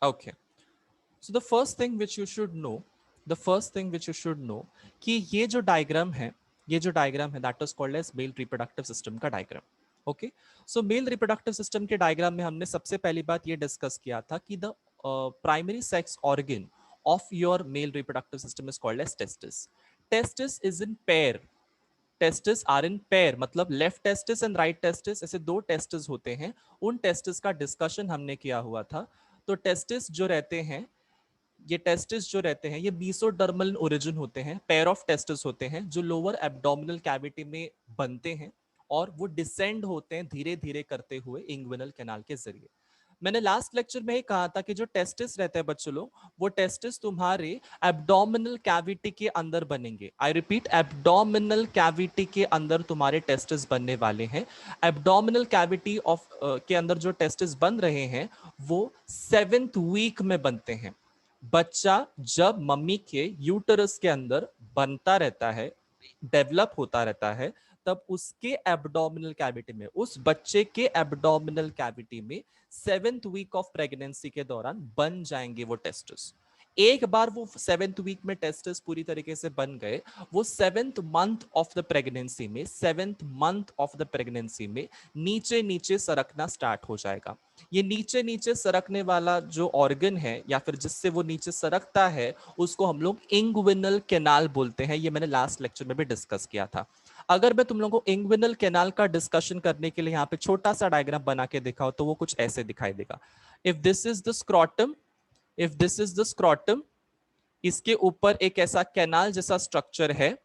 Okay. So the first thing which you should know, the first thing which you should know कि ये जो diagram है, ये जो डायग्राम है that is called as male reproductive system का diagram. Okay. So male reproductive system के diagram में हमने सबसे पहली बात ये डिस्कस किया था कि the primary sex organ of your male reproductive system is called as testis. Testis is in pair. Testis are in pair, मतलब left testis and right testis, ऐसे दो टेस्टिस होते हैं. उन टेस्टिस का डिस्कशन हमने किया हुआ था. तो टेस्टिस जो रहते हैं, ये टेस्टिस जो रहते हैं ये बीसोडर्मल ओरिजिन होते हैं, पेयर ऑफ टेस्टिस होते हैं जो लोअर एब्डोमिनल कैविटी में बनते हैं और वो डिसेंड होते हैं धीरे धीरे करते हुए इंग्विनल कैनाल के जरिए. मैंने लास्ट लेक्चर में ही कहा था कि जो टेस्टिस रहते हैं बच्चों लोग, वो टेस्टिस तुम्हारे एब्डोमिनल कैविटी के अंदर बनेंगे. आई रिपीट, एब्डोमिनल कैविटी के अंदर तुम्हारे टेस्टिस बनने वाले हैं. एब्डोमिनल कैविटी ऑफ के अंदर जो टेस्टिस बन रहे हैं वो 7th वीक में बनते हैं. बच्चा जब मम्मी के यूटरस के अंदर बनता रहता है, डेवलप होता रहता है, तब उसके एब्डोमिनल कैविटी में, उस बच्चे के एब्डोमिनल कैविटी में 7th वीक ऑफ प्रेगनेंसी के दौरान बन जाएंगे वो टेस्टिस. एक बार वो 7th वीक में टेस्टिस पूरी तरीके से बन गए, वो 7th month of the pregnancy में, 7th month of the pregnancy में नीचे नीचे सरकना स्टार्ट हो जाएगा. ये नीचे नीचे सरकने वाला जो ऑर्गन है या फिर जिससे वो नीचे सरकता है, उसको हम लोग इंग्विनल कैनाल बोलते हैं. ये मैंने लास्ट लेक्चर में भी डिस्कस किया था. अगर मैं तुम लोगों को इंग्विनल कैनाल का डिस्कशन करने के लिए यहाँ पे छोटा सा डायग्राम बना के दिखाऊं तो वो कुछ ऐसे दिखाई देगा. If this is the scrotum, if this is the scrotum, इसके ऊपर एक ऐसा कैनाल जैसा स्ट्रक्चर है,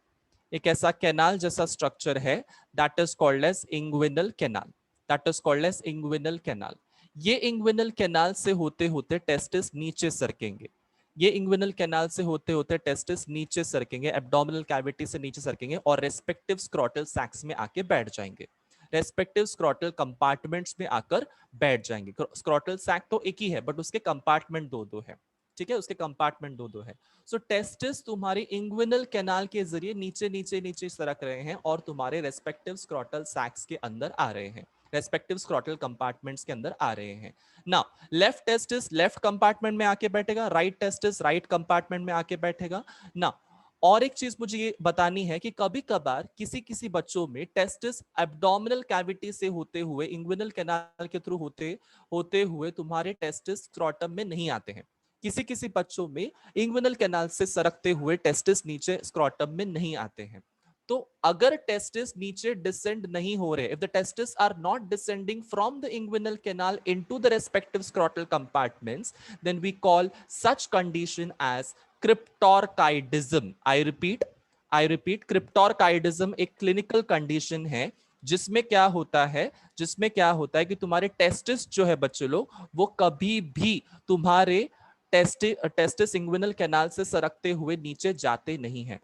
एक ऐसा कैनाल जैसा स्ट्रक्चर है, that is called as inguinal canal. That is called as inguinal canal. ये इंग्विनल कैनाल से होते होते टेस्टिस नीचे सरकेंगे. ये इंग्विनल कैनाल से होते होते टेस्टिस नीचे सरकेंगे, एब्डोमिनल कैविटी से नीचे सरकेंगे और रेस्पेक्टिव स्क्रॉटल सैक्स में आके बैठ जाएंगे, रेस्पेक्टिव स्क्रॉटल कंपार्टमेंट्स में आकर बैठ जाएंगे. स्क्रॉटल सैक तो एक ही है बट उसके कंपार्टमेंट दो दो है. ठीक है, उसके कंपार्टमेंट दो दो है. सो टेस्टिस तुम्हारे इंग्विनल कैनाल के जरिए नीचे नीचे नीचे सरक रहे हैं और तुम्हारे रेस्पेक्टिव स्क्रॉटल सैक्स के अंदर आ रहे हैं, रेस्पेक्टिव स्क्रॉटल कंपार्टमेंट्स के अंदर आ रहे हैं. Now left testis left compartment में आके बैठेगा, राइट टेस्टिस राइट कंपार्टमेंट में आके बैठेगा. ना और एक चीज मुझे ये बतानी है कि कभी कभार किसी किसी बच्चों में टेस्टिस एब्डोमिनल कैविटी से होते हुए इंग्विनल कैनाल के थ्रू होते होते हुए तुम्हारे टेस्टिस स्क्रॉटम में नहीं आते हैं. किसी किसी बच्चों में इंग्विनल कैनाल से सरकते हुए टेस्टिस नीचे स्क्रॉटम में नहीं आते हैं. तो अगर टेस्टिस नीचे डिसेंड नहीं हो रहे, if the testis are not descending from the inguinal canal into the respective scrotal compartments, then we call such condition as cryptorchidism. I repeat, cryptorchidism एक क्लिनिकल कंडीशन है जिसमें क्या होता है, जिसमें क्या होता है कि तुम्हारे टेस्टिस जो है बच्चे लोग, वो कभी भी तुम्हारे टेस्टिस इंग्विनल कैनाल से सरकते हुए नीचे जाते नहीं है.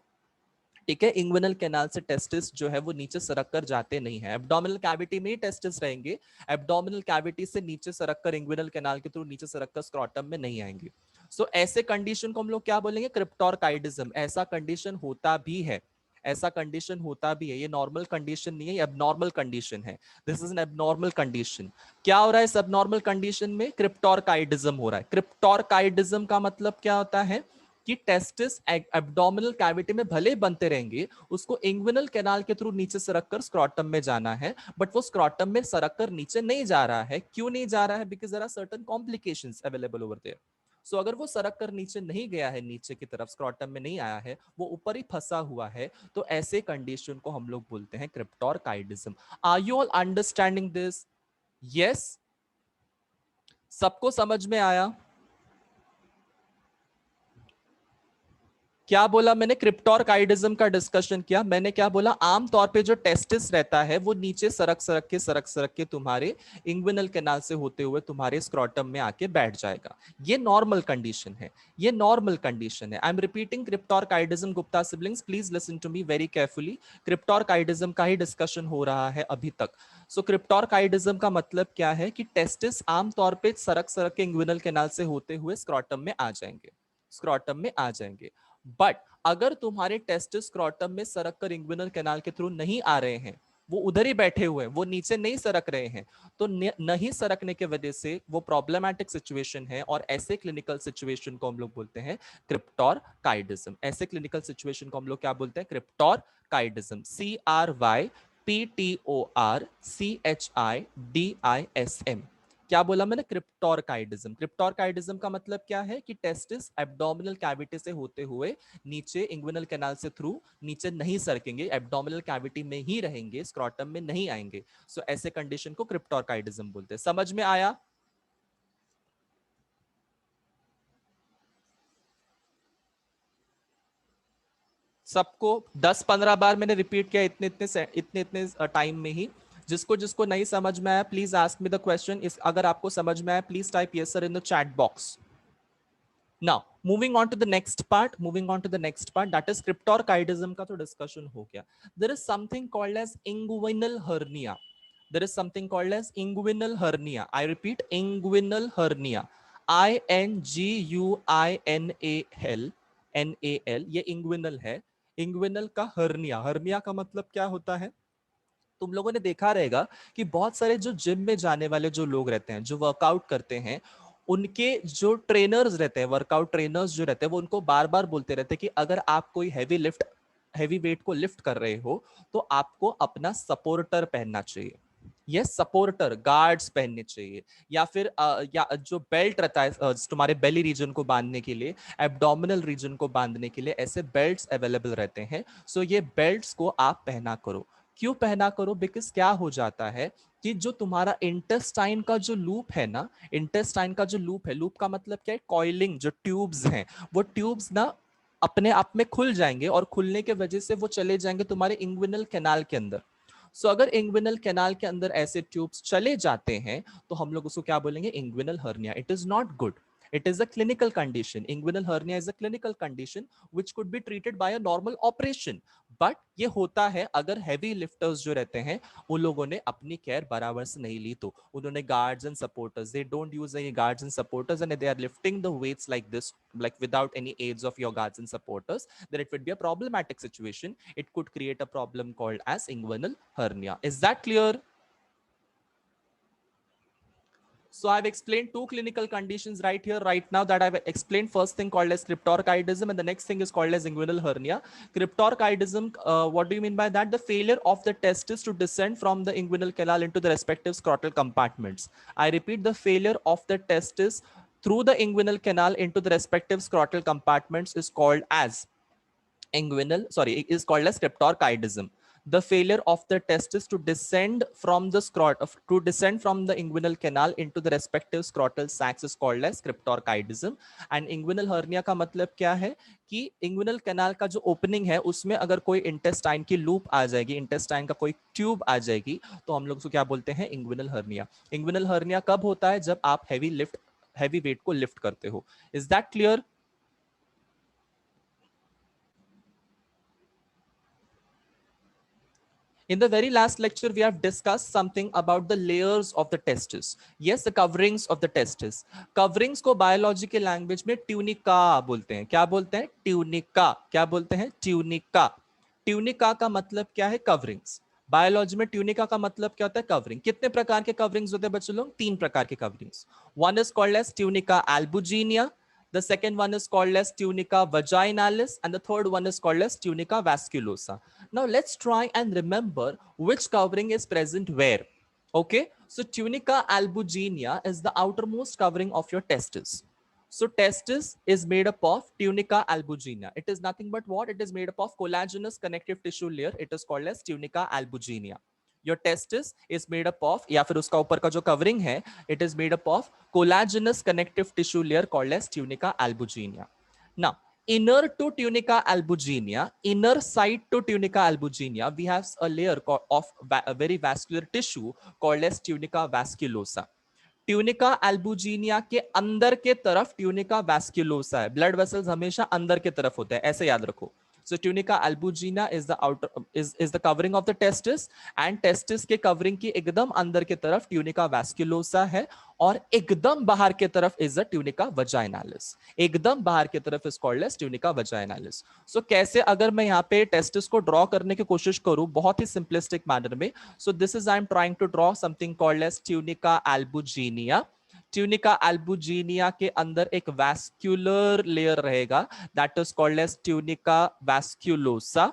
ठीक है, इंग्विनल कैनाल से टेस्टिस जो है वो नीचे सरक कर जाते नहीं है. एब्डोमिनल कैविटी में ही टेस्टिस रहेंगे, एब्डोमिनल कैविटी से नीचे सरक कर इंग्विनल कैनाल के थ्रू नीचे सरक कर स्क्रॉटम में नहीं आएंगे. सो ऐसे कंडीशन को हम लोग क्या बोलेंगे, क्रिप्टोरकाइडिज्म. ऐसा कंडीशन होता भी है, ऐसा कंडीशन होता भी है. ये नॉर्मल कंडीशन नहीं है, ये एबनॉर्मल कंडीशन है. This is an abnormal condition. क्या हो रहा है इस एबनॉर्मल कंडीशन में, क्रिप्टोरकाइडिज्म हो रहा है. क्रिप्टोरकाइडिज्म का मतलब क्या होता है कि टेस्टिस एब्डोमिनल कैविटी में भले बनते रहेंगे, उसको इंग्विनल कैनाल के थ्रू नीचे सरक कर स्क्रॉटम में जाना है, बट वो स्क्रॉटम में सरक कर नीचे नहीं जा रहा है. क्यों नहीं जा रहा है, because there are certain complications available over there. So अगर वो सरक कर नीचे नहीं गया है, नीचे की तरफ स्क्रॉटम में नहीं आया है, वो ऊपर ही फंसा हुआ है, तो ऐसे कंडीशन को हम लोग बोलते हैं cryptorchidism. Are you all understanding this? Yes, सबको समझ में आया? क्या बोला मैंने, क्रिप्टोरकाइडिज्म का डिस्कशन किया. मैंने क्या बोला, आमतौर पे जो टेस्टिस रहता है वो नीचे सरक के तुम्हारे इंग्विनल कैनाल से होते हुए तुम्हारे स्क्रॉटम में आके बैठ जाएगा. ये नॉर्मल कंडीशन है, ये नॉर्मल कंडीशन है. I am repeating, cryptorchidism. Gupta siblings please listen to me very carefully. Cryptorchidism का ही डिस्कशन हो रहा है अभी तक. सो क्रिप्टोरकाइडिज्म का मतलब क्या है कि टेस्टिस आमतौर पे सरक के इंग्विनल कैनाल से होते हुए स्क्रॉटम में आ जाएंगे, स्क्रॉटम में आ जाएंगे. बट अगर तुम्हारे टेस्टिस स्क्रॉटम में सरक कर इंग्विनल कैनाल के थ्रू नहीं आ रहे हैं, वो उधर ही बैठे हुए हैं, वो नीचे नहीं सरक रहे हैं। तो नहीं सरकने के वजह से वो प्रॉब्लमैटिक सिचुएशन है, और ऐसे क्लिनिकल सिचुएशन को हम लोग बोलते हैं क्रिप्टोरकाइडिज्म। ऐसे क्लिनिकल सिचुएशन को हम लोग क्या बोलते हैं? क्रिप्टोरकाइडिज्म। CRYPTORCHIDISM। क्या बोला मैंने? क्रिप्टोरकाइडिज्म। क्रिप्टोरकाइडिज्म का मतलब क्या है कि टेस्टिस एब्डोमिनल कैविटी से होते हुए नीचे इंग्विनल कैनाल से थ्रू नीचे नहीं सरकेंगे, एब्डोमिनल कैविटी में ही रहेंगे, स्क्रॉटम में नहीं आएंगे। सो ऐसे कंडीशन को क्रिप्टोरकाइडिज्म बोलते हैं। समझ में आया? सबको 10-15 बार मैंने रिपीट किया इतने इतने इतने टाइम में ही। जिसको जिसको नहीं समझ में आया please ask me the question. इस अगर आपको समझ में आया please type yes sir in the chat box. Now, moving on to the next part, that is cryptorchidism का तो discussion हो गया. There is something called as inguinal hernia. I repeat, inguinal hernia. INGUINAL ये inguinal है. Inguinal का hernia का मतलब क्या होता है? तुम लोगों ने देखा रहेगा कि बहुत सारे जो जिम में जाने वाले जो लोग रहते हैं, जो वर्कआउट करते हैं, उनके जो ट्रेनर्स रहते हैं, वर्कआउट ट्रेनर्स जो रहते हैं, वो उनको बार बार बोलते रहते हैं कि अगर आप कोई हैवी वेट को लिफ्ट कर रहे हो तो आपको अपना सपोर्टर पहनना चाहिए। ये सपोर्टर गार्ड्स पहनने चाहिए, या फिर या जो बेल्ट रहता है तुम्हारे बेली रीजन को बांधने के लिए, एब्डोमिनल रीजन को बांधने के लिए ऐसे बेल्ट्स अवेलेबल रहते हैं। सो ये बेल्ट्स को आप पहना करो। क्यों पहना करो? बिकॉज क्या हो जाता है कि जो तुम्हारा इंटेस्टाइन का जो लूप है ना, इंटेस्टाइन का जो लूप है, लूप का मतलब क्या है? कॉइलिंग जो ट्यूब्स हैं, वो ट्यूब्स ना अपने आप में खुल जाएंगे, और खुलने के वजह से वो चले जाएंगे तुम्हारे इंग्विनल कैनाल के अंदर। सो अगर इंग्विनल कैनाल के अंदर ऐसे ट्यूब्स चले जाते हैं तो हम लोग उसको क्या बोलेंगे? Inguinal hernia. It is not good. It is a clinical condition. Inguinal hernia is a clinical condition which could be treated by a normal operation. But ये होता है अगर heavy lifters जो रहते हैं उन लोगों ने अपनी केयर बराबर से नहीं ली, तो उन्होंने guards and supporters, they don't use any guards and supporters, and they are lifting the weights like this, like without any aids of your guards and supporters, then it would be a problematic situation. It could create a problem called as inguinal hernia. Is that clear? So I've explained two clinical conditions right here, right now, that I've explained. First thing called as cryptorchidism, and the next thing is called as inguinal hernia. Cryptorchidism, what do you mean by that? The failure of the testis to descend from the inguinal canal into the respective scrotal compartments. I repeat, the failure of the testis through the inguinal canal into the respective scrotal compartments is called as is called as cryptorchidism. The failure of the testis to descend from the inguinal canal into the respective scrotal sacs is called as cryptorchidism. And inguinal hernia का मतलब क्या है कि inguinal canal का जो opening है उसमें अगर कोई intestine की loop आ जाएगी, intestine का कोई tube आ जाएगी, तो हम लोग उसको क्या बोलते हैं? inguinal hernia. Inguinal hernia कब होता है? जब आप heavy weight को lift करते हो. Is that clear? In the very last lecture, we have discussed something about the layers of the testis. Yes, the coverings of the testis. Coverings को biology के language में tunica बोलते हैं. क्या बोलते हैं? Tunica. क्या बोलते हैं? Tunica. Tunica का मतलब क्या है? Coverings. बायोलॉजी में ट्यूनिका का मतलब क्या होता है? कवरिंग. कितने प्रकार के कवरिंग्स होते हैं बच्चों लोग? 3 प्रकार के coverings. One is called as tunica albuginea, the second one is called as tunica vaginalis, and the third one is called as tunica vasculosa. Now let's try and remember which covering is present where. Okay, so tunica albuginea is the outermost covering of your testis. So testis is made up of tunica albuginea. It is nothing but what? It is made up of collagenous connective tissue layer. It is called as tunica albuginea. Your testis is made up of, या फिर उसका ऊपर का जो covering है, it is made up of collagenous connective tissue layer called as tunica albuginea. Now, inner to tunica albuginea, inner side to tunica albuginea, we have a layer of a very vascular tissue called as tunica vasculosa. Tunica albuginea के अंदर के तरफ tunica vasculosa है. Blood vessels हमेशा अंदर के तरफ होते हैं, ऐसे याद रखो. So tunica albuginea is the outer is the covering of the testis, and testis के covering की एकदम अंदर की तरफ tunica vasculosa है, और एकदम बाहर की तरफ is the tunica vaginalis. एकदम बाहर की तरफ is called as tunica vaginalis. So कैसे अगर मैं यहाँ पे testis को draw करने की कोशिश करूं बहुत ही simplistic manner में, so this is I am trying to draw something called as tunica albuginea. Tunica albuginea के अंदर एक वैस्क्यूलर लेयर रहेगा, that is called as tunica vasculosa.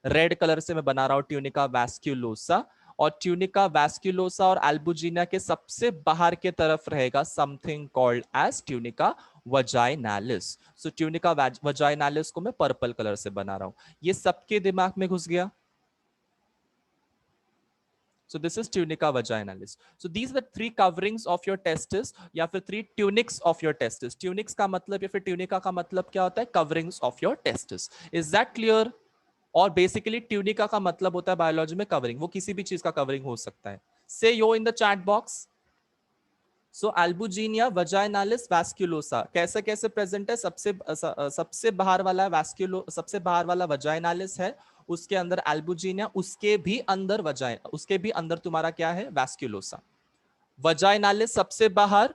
Red colour से मैं बना रहा हूं ट्यूनिका वैस्क्यूलोसा. और ट्यूनिका वैस्क्यूलोसा और एल्बुजिनिया के सबसे बाहर के तरफ रहेगा something called as tunica vaginalis. सो ट्यूनिका वजाइनालिस को मैं पर्पल कलर से बना रहा हूं. ये सबके दिमाग में घुस गया? So this is tunica vaginalis. So these are the three coverings of your testis, या फिर three tunics of your testis. Tunics का मतलब या फिर tunica का मतलब क्या होता है? Coverings of your testis. Is that clear? और बेसिकली ट्यूनिका का मतलब होता है बायोलॉजी में कवरिंग. वो किसी भी चीज का कवरिंग हो सकता है. Say yo in the chat box. So albuginea vaginalis vasculosa कैसे कैसे प्रेजेंट है? सबसे बाहर वाला वैस्क्यूलो, सबसे बाहर वाला वजाइनालिस है, उसके अंदर एल्बुजिनिया, उसके भी अंदर तुम्हारा क्या है? वैस्क्यूलोसा. वजाइनालिस सबसे बाहर,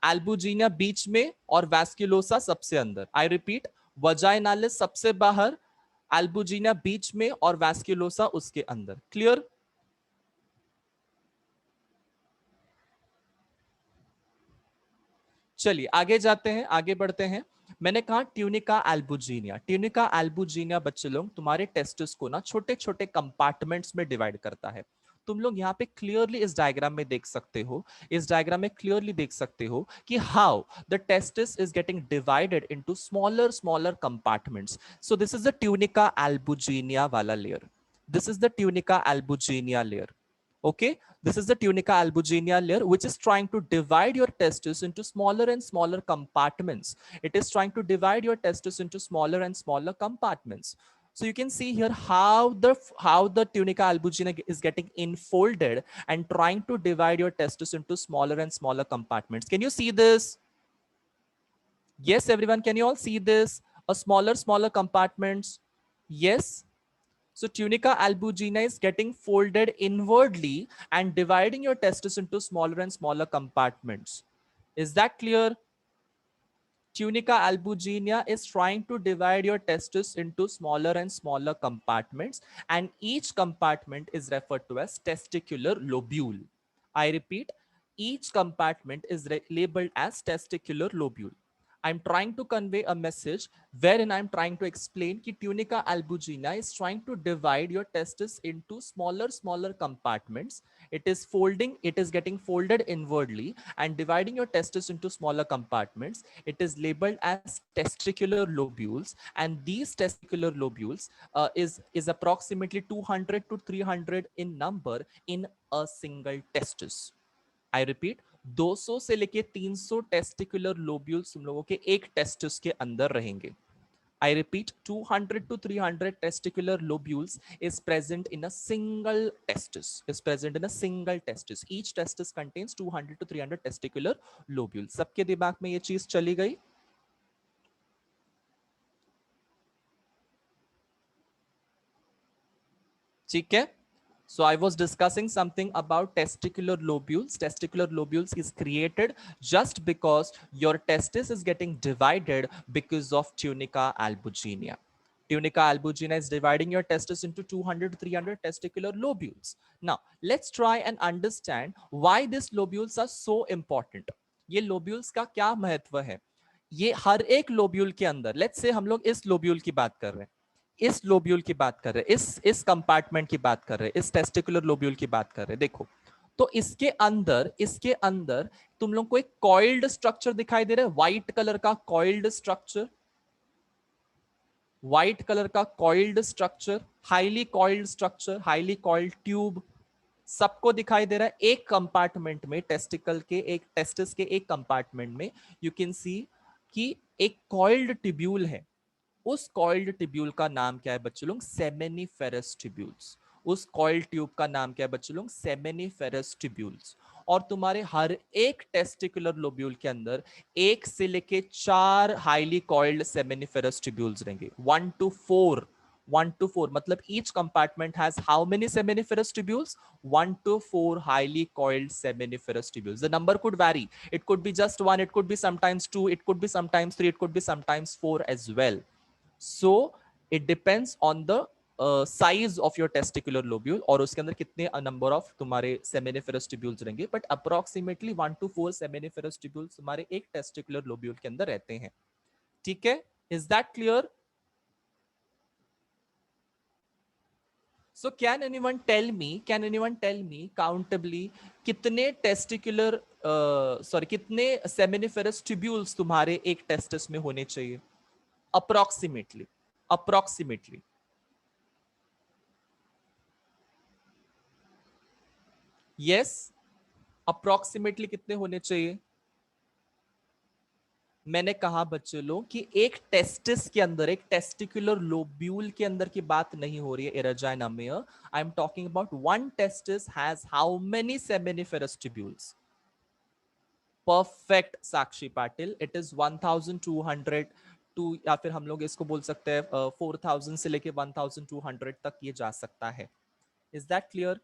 एल्बुजिनिया बीच में, और वैस्क्यूलोसा सबसे अंदर. आई रिपीट, वजाइनालिस सबसे बाहर, एल्बुजिनिया बीच में, और वैस्क्यूलोसा उसके अंदर. क्लियर? चलिए आगे जाते हैं, आगे बढ़ते हैं. मैंने कहा ट्यूनिका एल्बुजिनिया. ट्यूनिका एल्बुजिनिया बच्चे लोग तुम्हारे टेस्टिस को ना छोटे छोटे कंपार्टमेंट्स में डिवाइड करता है. तुम लोग यहाँ पे क्लियरली इस डायग्राम में देख सकते हो, इस डायग्राम में क्लियरली देख सकते हो कि how the testis is getting divided into smaller smaller compartments. So this is the tunica albuginea वाला layer. This is the tunica albuginea layer. Okay, this is the tunica albuginea layer, which is trying to divide your testis into smaller and smaller compartments. It is trying to divide your testis into smaller and smaller compartments. So you can see here how the tunica albuginea is getting enfolded and trying to divide your testis into smaller and smaller compartments. Can you see this? Yes, everyone, can you all see this? A smaller compartments. Yes. So tunica albuginea is getting folded inwardly and dividing your testis into smaller and smaller compartments. Is that clear? Tunica albuginea is trying to divide your testis into smaller and smaller compartments, and each compartment is referred to as testicular lobule. I repeat, each compartment is labeled as testicular lobule. I'm trying to convey a message wherein I'm trying to explain that tunica albuginea is trying to divide your testis into smaller compartments. It is getting folded inwardly and dividing your testis into smaller compartments. It is labeled as testicular lobules, and these testicular lobules is approximately 200 to 300 in number in a single testis. I repeat, 200 से लेके 300 testicular lobules तुम लोगों के एक testis के अंदर रहेंगे. I repeat, 200 to 300 testicular lobules is present in a single testis. Is present in a single testis. Each testis contains 200 to 300 testicular lobules. सबके दिमाग में ये चीज चली गई? ठीक है. So I was discussing something about testicular lobules. Testicular lobules is created just because your testis is getting divided because of tunica albuginea. Tunica albuginea is dividing your testis into 200 to 300 testicular lobules. Now, let's try and understand why these lobules are so important. ये lobules का क्या महत्व है? ये हर एक lobule के अंदर, let's say हम लोग इस lobule की बात कर रहे हैं, इस लोब्यूल की बात कर रहे हैं, इस कंपार्टमेंट की बात कर रहे हैं, इस टेस्टिकुलर लोब्यूल की बात कर रहे हैं. देखो, तो इसके अंदर तुम लोग को एक कॉइल्ड स्ट्रक्चर दिखाई दे रहा है, व्हाइट कलर का कॉइल्ड स्ट्रक्चर, व्हाइट कलर का coiled structure, highly coiled structure, highly coiled tube, सबको दिखाई दे रहा है. एक कंपार्टमेंट में टेस्टिस के एक कंपार्टमेंट में यू कैन सी कि एक कॉइल्ड ट्यूब्यूल है. उस कॉइल्ड ट्यूब्यूल का नाम क्या है बच्चों लोग? Seminiferous tubules. उस कॉइल्ड ट्यूब का नाम क्या है बच्चों लोग? Seminiferous tubules. और तुम्हारे हर एक टेस्टिकुलर लोब्यूल के अंदर एक से लेके 4 हाईली कॉइल्ड सेमेनिफेरस ट्यूब्यूल्स रहेंगे. 1 to 4 1 to 4 मतलब each compartment has how many seminiferous tubules? 1 to 4 highly coiled seminiferous tubules. The number could vary. It could be just 1, it could be sometimes 2, it could be sometimes 3, it could be sometimes 4 as well. So it depends on the size of your testicular lobule और उसके अंदर कितने number of तुम्हारे seminiferous tubules रहेंगे, but approximately 1 to 4 seminiferous tubules तुम्हारे एक testicular lobule के अंदर रहते हैं. ठीक है, is that clear? So can anyone tell me countably कितने टेस्टिकुलर सॉरी कितने सेमिनिफेरस ट्यूब्यूल्स तुम्हारे एक टेस्टिस में होने चाहिए अप्रोक्सीमेटली? अप्रोक्सीमेटली यस, अप्रोक्सीमेटली कितने होने चाहिए? मैंने कहा बच्चे लोग कि एक टेस्टिस के अंदर, एक टेस्टिकुलर लोब्यूल के अंदर की बात नहीं हो रही है एराजाइना में. I am talking about one testis has how many seminiferous tubules? Perfect Sakshi Patil, it is 1200 two, या फिर हम लोग इसको बोल सकते हैं 4000 से लेके 1200 तक ये जा सकता है. Is that clear?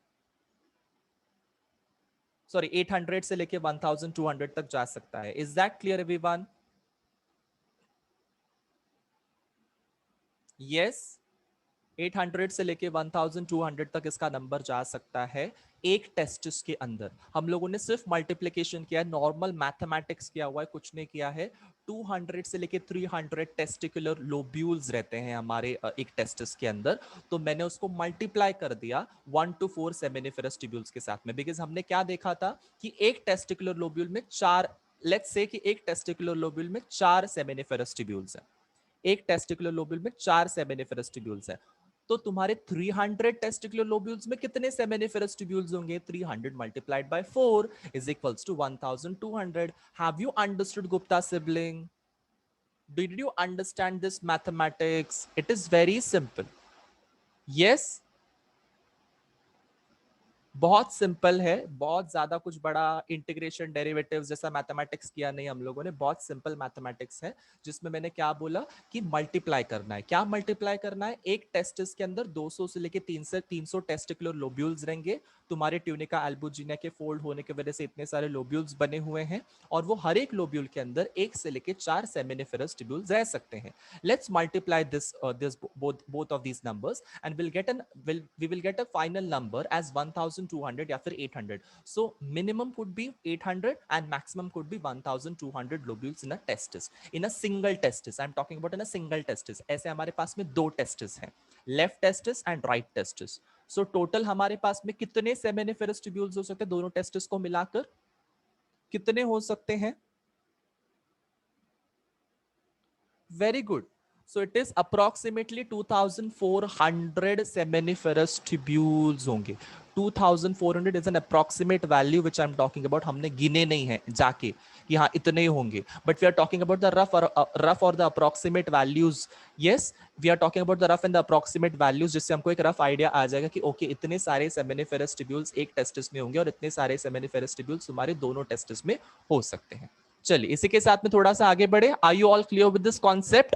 सॉरी 800 से लेके 1200 तक जा सकता है. Is that clear everyone? Yes, 800 से लेके 1200 तक इसका नंबर जा सकता है एक टेस्टिस के अंदर. हम लोगों ने सिर्फ मल्टीप्लिकेशन किया है, नॉर्मल मैथमेटिक्स किया हुआ है, कुछ नहीं किया है. 200 से लेके 300 टेस्टिकुलर लोब्यूल्स रहते हैं हमारे एक टेस्टिस के अंदर. तो मैंने उसको मल्टीप्लाई कर दिया 1 to 4 सेमिनिफेरस ट्यूब्यूल्स के साथ में, बिकॉज हमने क्या देखा था कि एक टेस्टिकुलर लोब्यूल में चार, लेट्स से कि एक टेस्टिकुलर लोब्यूल में 4 सेमिनिफेरस ट्यूब्यूल्स हैं. एक टेस्टिकुलर लोब्यूल में 4 सेमिनिफेरस ट्यूब्यूल्स हैं. तो तुम्हारे 300 टेस्टिकुलर लोब्यूल्स में कितने सेमिनिफेरस ट्यूब्यूल्स होंगे? 300 multiplied by 4 is equals to 1200. Have you understood Gupta sibling? Did you understand this mathematics? It is very simple. Yes, बहुत सिंपल है, बहुत ज्यादा कुछ बड़ा इंटीग्रेशन डेरिवेटिव्स जैसा मैथमेटिक्स किया नहीं हम लोगों ने. बहुत सिंपल मैथमेटिक्स है जिसमें मैंने क्या बोला कि मल्टीप्लाई करना है. क्या मल्टीप्लाई करना है? एक टेस्टिस के अंदर 200 से लेके 300 टेस्टिकुलर लोब्यूल्स रहेंगे. तुम्हारे ट्यूनिका एल्बुजिना के फोल्ड होने की वजह से इतने सारे लोब्यूल्स बने हुए हैं और वो हर एक लोब्यूल के अंदर 1 से लेके 4 सेमिनिफेरस ट्यूब्यूल्स रह सकते हैं. Let's multiply this both of these numbers and we will get a final number as 1200 या फिर 800. So minimum could be 800 and maximum could be 1200 lobules in a testis, in a single testis. I'm talking about in a single testis. ऐसे हमारे पास में दो testis हैं, left testis and right testis. So total हमारे पास में कितने seminiferous tubules हो सकते हैं दोनों testis को मिलाकर? कितने हो सकते हैं? Very good. So it is approximately 2400 seminiferous tubules होंगे. 2400 is an approximate value which I'm talking about. हमने गिने नहीं है जाके कि हाँ इतने ही होंगे. But we are talking about the rough or the approximate values. Yes, we are talking about the rough and the approximate values जिससे हमको एक rough idea आ जाएगा कि okay इतने सारे seminiferous tubules एक testis में होंगे और इतने सारे seminiferous tubules तुम्हारे दोनों testis में हो सकते हैं. चलिए इसी के साथ में थोड़ा सा आगे बढ़े. Are you all clear with this concept?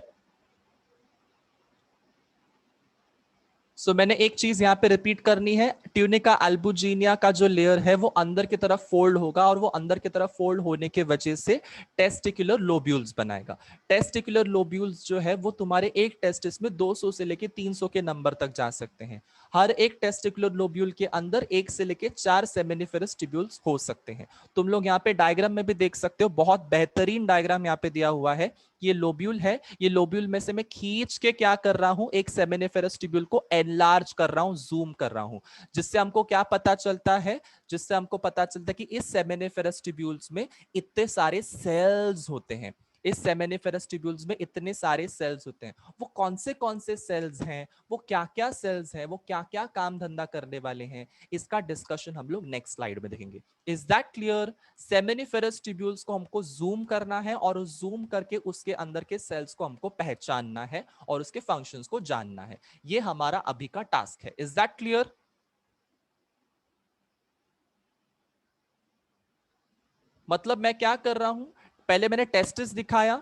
So मैंने एक चीज यहां पे रिपीट करनी है. ट्यूनिका एल्बुजिनिया का जो लेयर है वो अंदर की तरफ फोल्ड होगा और वो अंदर की तरफ फोल्ड होने के वजह से टेस्टिकुलर लोब्यूल्स बनाएगा. टेस्टिकुलर लोब्यूल्स जो है वो तुम्हारे एक टेस्टिस में 200 से लेके 300 के नंबर तक जा सकते हैं. हर एक टेस्टिकुलर लोब्यूल के अंदर 1 से लेके 4 सेमिनिफेरस ट्यूब्यूल्स हो सकते हैं. तुम लोग यहाँ पे डायग्राम में भी देख सकते हो, बहुत बेहतरीन डायग्राम यहाँ पे दिया हुआ है. ये लोब्यूल है, ये लोब्यूल में से मैं खींच के क्या कर रहा हूं, एक सेमिनिफेरस ट्यूब्यूल को एनलार्ज कर रहा हूं, जूम कर रहा हूं. जिससे हमको क्या पता चलता है? जिससे हमको पता चलता है कि इस सेमिनिफेरस ट्यूब्यूल्स में इतने सारे सेल्स होते हैं. इस सेमिनिफेरस ट्यूब्यूल्स में इतने सारे सेल्स होते हैं. वो कौन से सेल्स हैं, वो क्या क्या सेल्स हैं, वो क्या क्या काम धंधा करने वाले हैं, इसका डिस्कशन हम लोग नेक्स्ट स्लाइड में देखेंगे. Is that clear? Seminiferous tubules को हमको जूम करना है और जूम करके उसके अंदर के सेल्स को हमको पहचानना है और उसके फंक्शंस को जानना है. ये हमारा अभी का टास्क है. Is that clear? मतलब मैं क्या कर रहा हूं, पहले मैंने टेस्टिस दिखाया.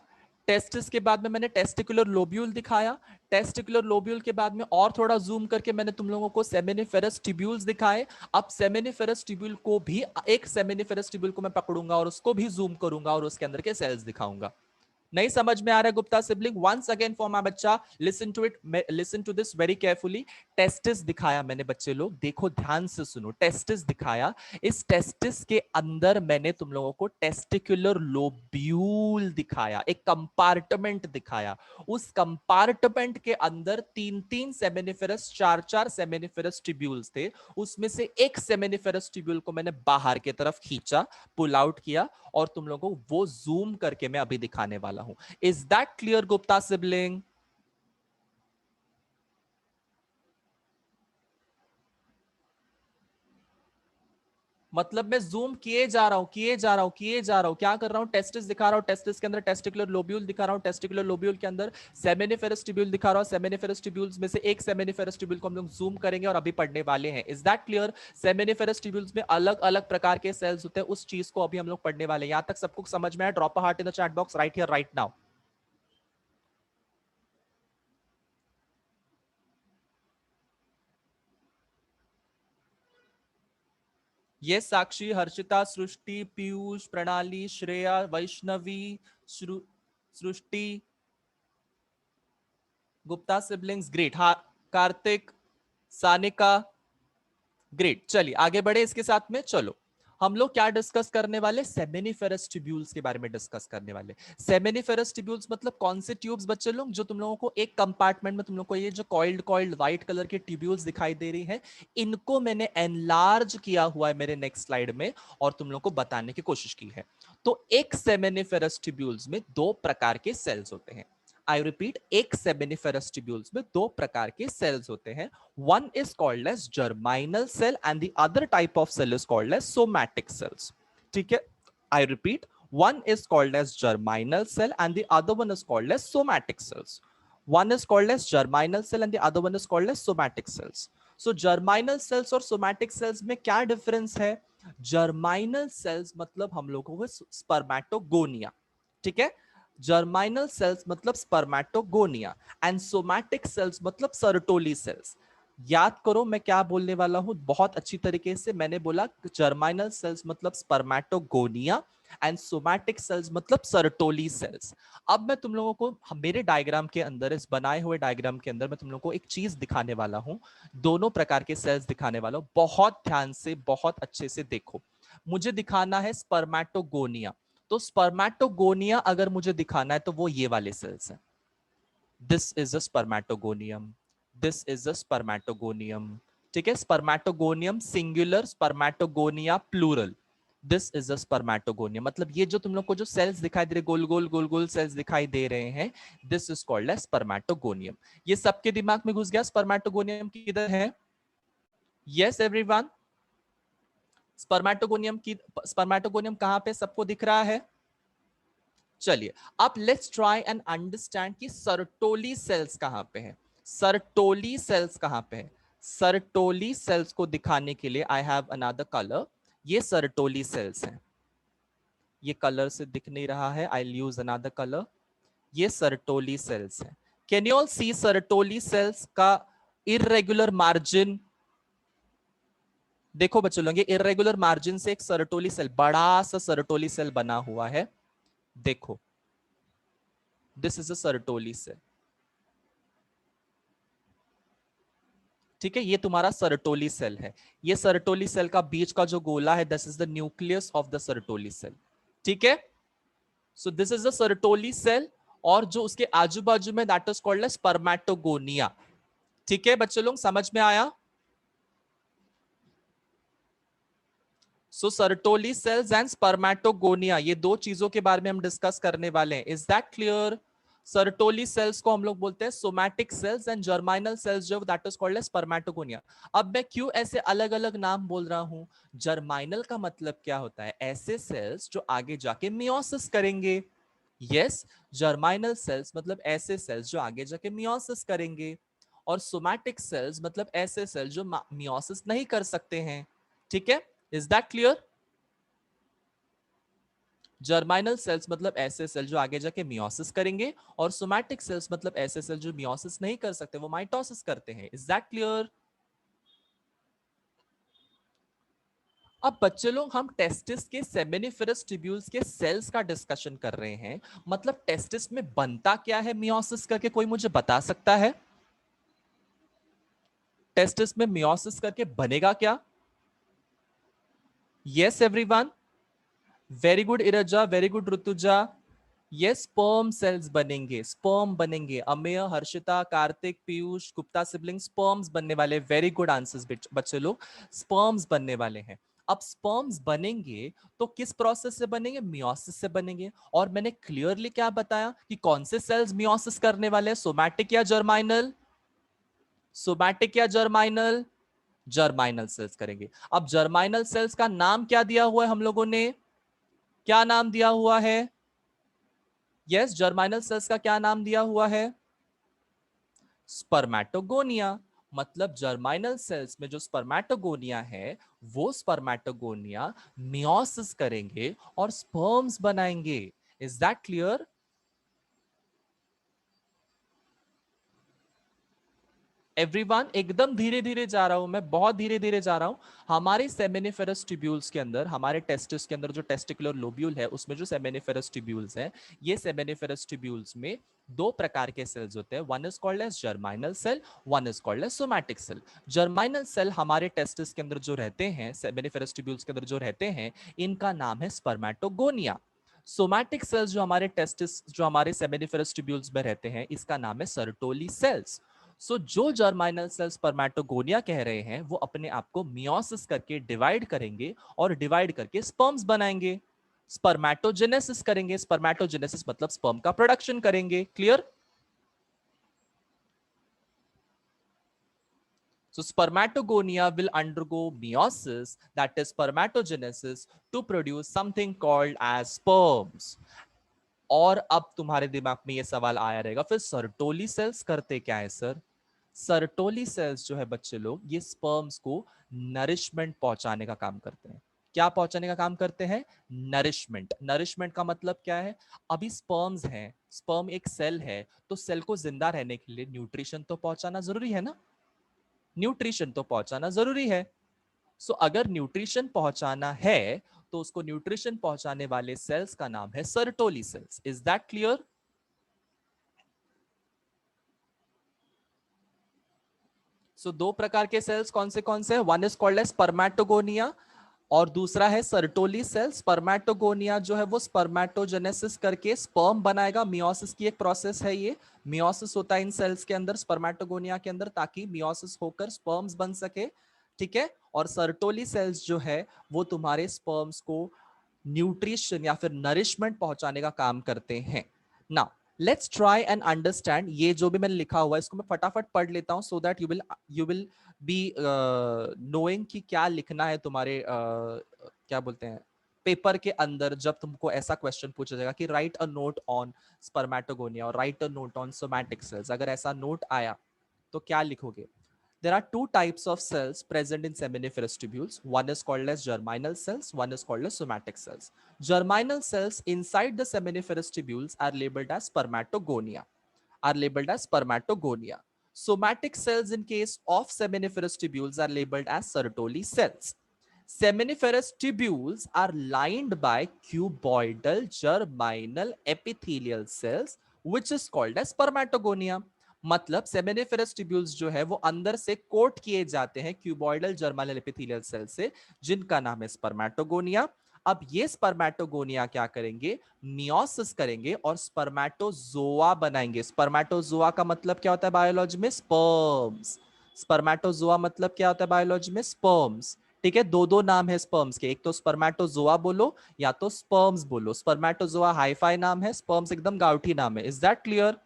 टेस्टिस के बाद में मैंने टेस्टिकुलर लोब्यूल दिखाया, टेस्टिकुलर लोब्यूल के बाद में और थोड़ा जूम करके मैंने तुम लोगों को सेमिनिफेरस ट्यूब्यूल्स दिखाए। अब सेमिनिफेरस ट्यूब्यूल को भी, एक सेमिनिफेरस ट्यूब्यूल को मैं पकड़ूंगा और उसको भी जूम करूंगा और उसके अंदर के सेल्स दिखाऊंगा। नहीं समझ में आ रहा है Gupta sibling? Once again for my बच्चा, listen to it, listen to this very carefully. Testis दिखाया मैंने, बच्चे लोग देखो ध्यान से सुनो, टेस्टिस दिखाया। इस टेस्टिस के अंदर मैंने तुम लोगों को टेस्टिकुलर लोब्यूल दिखाया, एक कंपार्टमेंट दिखाया। उस कंपार्टमेंट के अंदर तीन तीन सेमिनिफेरस, चार चार सेमिनिफेरस ट्यूब्यूल्स थे। उसमें से एक सेमिनिफेरस ट्यूब्यूल को मैंने बाहर की तरफ खींचा, पुल आउट किया, और तुम लोगों को वो जूम करके मैं अभी दिखाने वाला हूं। Is that clear Gupta sibling? मतलब मैं जूम किए जा रहा हूं, किए जा रहा हूं, किए जा रहा हूं, क्या कर रहा हूं, टेस्टिस दिखा रहा हूं, टेस्टिस के अंदर टेस्टिकुलर लोब्यूल दिखा रहा हूं, टेस्टिकुलर लोब्यूल के अंदर सेमिनिफेरस ट्यूब्यूल दिखा रहा हूं, सेमिनिफेरस ट्यूब्यूल्स में से एक सेमिनिफेरस ट्यूब्यूल को हम लोग जूम करेंगे और अभी पढ़ने वाले हैं। Is that clear? Seminiferous tubules में अलग अलग प्रकार के सेल्स होते हैं, उस चीज को अभी हम लोग पढ़ने वाले हैं। यहां तक सबको समझ में आया? Drop a heart in the chat box right here right now. ये साक्षी, हर्षिता, सृष्टि, पीयूष, प्रणाली, श्रेया, वैष्णवी, सृष्टि, गुप्ता सिबलिंग्स, ग्रेट। हाँ, कार्तिक, सानिका, ग्रेट। चलिए आगे बढ़े इसके साथ में। चलो हम लोग क्या डिस्कस करने वाले? सेमिनिफेरस ट्यूब्यूल्स के बारे में डिस्कस करने वाले। सेमिनिफेरस ट्यूब्यूल्स मतलब कौन से ट्यूब्स बच्चे लोग? जो तुम लोगों को एक कंपार्टमेंट में तुम लोग को ये जो कॉइल्ड कॉइल्ड व्हाइट कलर के ट्यूब्यूल्स दिखाई दे रही हैं, इनको मैंने एनलार्ज किया हुआ है मेरे नेक्स्ट स्लाइड में और तुम लोग को बताने की कोशिश की है। तो एक सेमिनिफेरस ट्यूब्यूल्स में दो प्रकार के सेल्स होते हैं। आई रिपीट, एक सेमिनिफेरस ट्यूब्यूल्स में दो प्रकार के सेल्स होते हैं। One is called as germinal cell and the other type of cell is called as somatic cells. ठीक है? I repeat, one is called as germinal cell and the other one is called as somatic cells. One is called as germinal cell and the other one is called as somatic cells. So germinal cells और somatic cells में क्या difference है? Germinal cells मतलब हम लोगों को spermatogonia, ठीक है? जर्माइनल सेल्स मतलब स्पर्मेटोगोनिया एंड सोमैटिक सेल्स मतलब सर्टोली सेल्स। याद करो मैं क्या बोलने वाला हूं बहुत अच्छी तरीके से। मैंने बोला जर्माइनल सेल्स मतलब स्पर्मेटोगोनिया एंड सोमैटिक सेल्स मतलब सर्टोली सेल्स। अब मैं तुम लोगों को मेरे डायग्राम के अंदर, इस बनाए हुए डायग्राम के अंदर मैं तुम लोगों को एक चीज दिखाने वाला हूं, दोनों प्रकार के सेल्स दिखाने वाला हूं। बहुत ध्यान से, बहुत अच्छे से देखो। मुझे दिखाना है स्पर्मेटोगोनिया, तो स्पर्मेटोगोनिया अगर मुझे दिखाना है तो वो ये वाले सेल्स हैं। This is a spermatogonium, this is a spermatogonium, ठीक है? Spermatogonium singular, spermatogonia plural. This is a spermatogonium. मतलब ये जो तुम लोग को जो सेल्स दिखाई दे रहे, गोल गोल गोल गोल सेल्स दिखाई दे रहे हैं, this is called as spermatogonium. ये सबके दिमाग में घुस गया स्पर्मेटोगोनियम किधर है? यस एवरीवन, स्पर्मेटोगोनियम की, स्पर्मेटोगोनियम कहां पे सबको दिख रहा है? चलिए अब लेट्स ट्राई एंड अंडरस्टैंड कि सर्टोली सेल्स कहां पे है। सर्टोली सेल्स कहां पे है? सर्टोली सेल्स को दिखाने के लिए आई हैव अनदर कलर। ये सर्टोली सेल्स हैं, ये कलर से दिख नहीं रहा है, आई यूज अनदर कलर। ये सर्टोली सेल्स हैं। Can you all see Sertoli cells का इररेगुलर मार्जिन? देखो बच्चों लोग, ये इररेगुलर मार्जिन से एक सर्टोली सेल, बड़ा सा सर्टोली सेल बना हुआ है। देखो, this is a Sertoli cell, ठीक है? ये तुम्हारा सर्टोली सेल है। ये सर्टोली सेल का बीच का जो गोला है, this is the nucleus of the Sertoli cell, ठीक है? So this is the Sertoli cell, और जो उसके आजू बाजू में, दैट इज कॉल्ड स्पर्मेटोगोनिया। ठीक है बच्चों लोग, समझ में आया? सो सर्टोली सेल्स एंड स्पर्मेटोगोनिया, ये दो चीजों के बारे में हम डिस्कस करने वाले हैं। Is that clear? Sertoli cells को हम लोग बोलते हैं सोमैटिक सेल्स एंड जर्माइनल सेल्स जो दैट इज कॉल्ड स्पर्मेटोगोनिया। अब मैं क्यों ऐसे अलग अलग नाम बोल रहा हूं? जर्माइनल का मतलब क्या होता है? ऐसे सेल्स जो आगे जाके मियोसिस करेंगे। यस, जर्माइनल सेल्स मतलब ऐसे सेल्स जो आगे जाके मियोसिस करेंगे, और सोमैटिक सेल्स मतलब ऐसे सेल्स जो मियोसिस नहीं कर सकते हैं। ठीक है? Is that clear? Germinal cells मतलब ऐसे सेल जो आगे जाके मियोसिस करेंगे, और सोमैटिक सेल्स मतलब ऐसे सेल जो मियोसिस नहीं कर सकते, वो माइटोसिस करते हैं। Is that clear? अब बच्चे लोग हम टेस्टिस के सेमिनिफेरस ट्यूब्यूल्स के सेल्स का डिस्कशन कर रहे हैं। मतलब टेस्टिस में बनता क्या है मियोसिस करके, कोई मुझे बता सकता है? टेस्टिस में मियोसिस करके बनेगा क्या? Yes everyone, very good Irja, very good Rutuja. ये स्पर्म सेल्स बनेंगे, स्पर्म बनेंगे। अमेय, हर्षिता, कार्तिक, पीयूष, गुप्ता सिबलिंग स्पर्म्स बनने वाले। वेरी गुड आंसर्स बच्चे लोग, स्पर्म्स बनने वाले हैं। अब स्पर्म्स बनेंगे तो किस प्रोसेस से बनेंगे? मियोसिस से बनेंगे। और मैंने क्लियरली क्या बताया कि कौन से सेल्स मियोसिस करने वाले हैं, सोमैटिक या जर्माइनल? सोमैटिक या जर्माइनल? जर्माइनल सेल्स करेंगे। अब जर्माइनल सेल्स का नाम क्या दिया हुआ है हम लोगों ने? क्या नाम दिया हुआ है? यस, जर्माइनल सेल्स का क्या नाम दिया हुआ है? स्पर्मेटोगोनिया। मतलब जर्माइनल सेल्स में जो स्पर्मेटोगोनिया है, वो स्पर्मेटोगोनिया मियोसिस करेंगे और स्पर्म्स बनाएंगे। Is that clear? एवरीवन, एकदम धीरे धीरे जा रहा हूं मैं, बहुत धीरे धीरे जा रहा हूं। हमारे सेमिनिफेरस ट्यूब्यूल्स के अंदर, हमारे टेस्टिस के अंदर जो टेस्टिकुलर लोब्यूल है, उसमें जो सेमिनिफेरस ट्यूब्यूल्स हैं, ये सेमिनिफेरस ट्यूब्यूल्स में दो प्रकार के सेल्स होते हैं। One is called as germinal cell, one is called as somatic cell. Germinal cell हमारे टेस्टिस के अंदर जो रहते हैं, सेमिनिफेरस ट्यूब्यूल्स के अंदर जो रहते हैं, इनका नाम है स्पर्मेटोगोनिया। सोमैटिक सेल्स जो हमारे टेस्टिस, जो हमारे सेमिनिफेरस ट्यूब्यूल्स में रहते हैं, इसका नाम है सर्टोली सेल्स। जो जर्माइनल सेल्स स्पर्मेटोगोनिया कह रहे हैं, वो अपने आप को मियोसिस करके डिवाइड करेंगे, और डिवाइड करके स्पर्म्स बनाएंगे। स्पर्मेटोजेनेसिस करेंगे। स्पर्मेटोजेनेसिस मतलब स्पर्म का प्रोडक्शन करेंगे। Clear? So spermatogonia will undergo meiosis, that is spermatogenesis, to produce something called as sperms. और अब तुम्हारे दिमाग में ये सवाल आया रहेगा, फिर सर्टोली सेल्स करते क्या है सर? सर्टोली सेल्स जो है बच्चे लोग, ये स्पर्म्स को नरिशमेंट पहुंचाने का काम करते हैं। क्या पहुंचाने का काम करते हैं? नरिशमेंट। नरिशमेंट का मतलब क्या है? अभी स्पर्म्स हैं, स्पर्म एक सेल है, तो सेल को जिंदा रहने के लिए न्यूट्रिशन तो पहुंचाना जरूरी है ना? न्यूट्रिशन तो पहुंचाना जरूरी है। सो अगर न्यूट्रिशन पहुंचाना है, तो उसको न्यूट्रिशन पहुंचाने वाले सेल्स का नाम है Sertoli cells. Is that clear? So दो प्रकार के सेल्स कौन से हैं? One is called as spermatogonia, और दूसरा है सर्टोली सेल। स्पर्मेटोगोनिया जो है वो स्पर्मेटोजेनेसिस करके स्पर्म बनाएगा। मियोसिस की एक प्रोसेस है ये। मियोसिस होता है इन सेल्स के अंदर, स्पर्मेटोगोनिया के अंदर, ताकि मियोसिस होकर स्पर्म्स बन सके। ठीक है? और सर्टोली सेल्स जो है वो तुम्हारे स्पर्म्स को न्यूट्रिशन या फिर नरिशमेंट पहुंचाने का काम करते हैं। Now let's try and understand. ये जो भी मैंने लिखा हुआ है, इसको मैं फटाफट पढ़ लेता हूं, so that you will be knowing कि क्या लिखना है तुम्हारे क्या बोलते हैं, पेपर के अंदर। जब तुमको ऐसा क्वेश्चन पूछा जाएगा कि write a note on spermatogonia और write a note on somatic cells, अगर ऐसा नोट आया तो क्या लिखोगे? There are two types of cells present in seminiferous tubules. One is called as germinal cells, one is called as somatic cells. Germinal cells inside the seminiferous tubules are labeled as spermatogonia. Are labeled as spermatogonia. Somatic cells in case of seminiferous tubules are labeled as Sertoli cells. Seminiferous tubules are lined by cuboidal germinal epithelial cells, which is called as spermatogonia. मतलब seminiferous tubules जो है वो अंदर से coat किए जाते हैं cuboidal germinal epithelial cell से, जिनका नाम है स्पर्मेटोगोनिया। अब ये स्पर्मेटोगोनिया क्या करेंगे? मियोसिस करेंगे और स्पर्मेटोजोआ बनाएंगे। स्पर्मेटोजोआ का मतलब क्या होता है बायोलॉजी में? स्पर्म्स। स्पर्मेटोजोआ मतलब क्या होता है बायोलॉजी में? स्पर्म्स। ठीक है? दो दो नाम है स्पर्म्स के, एक तो स्पर्मेटोजोआ बोलो या तो स्पर्म्स बोलो। स्पर्मेटोजोआ हाईफाई नाम है, स्पर्म्स एकदम गाउठी नाम है। Is that clear?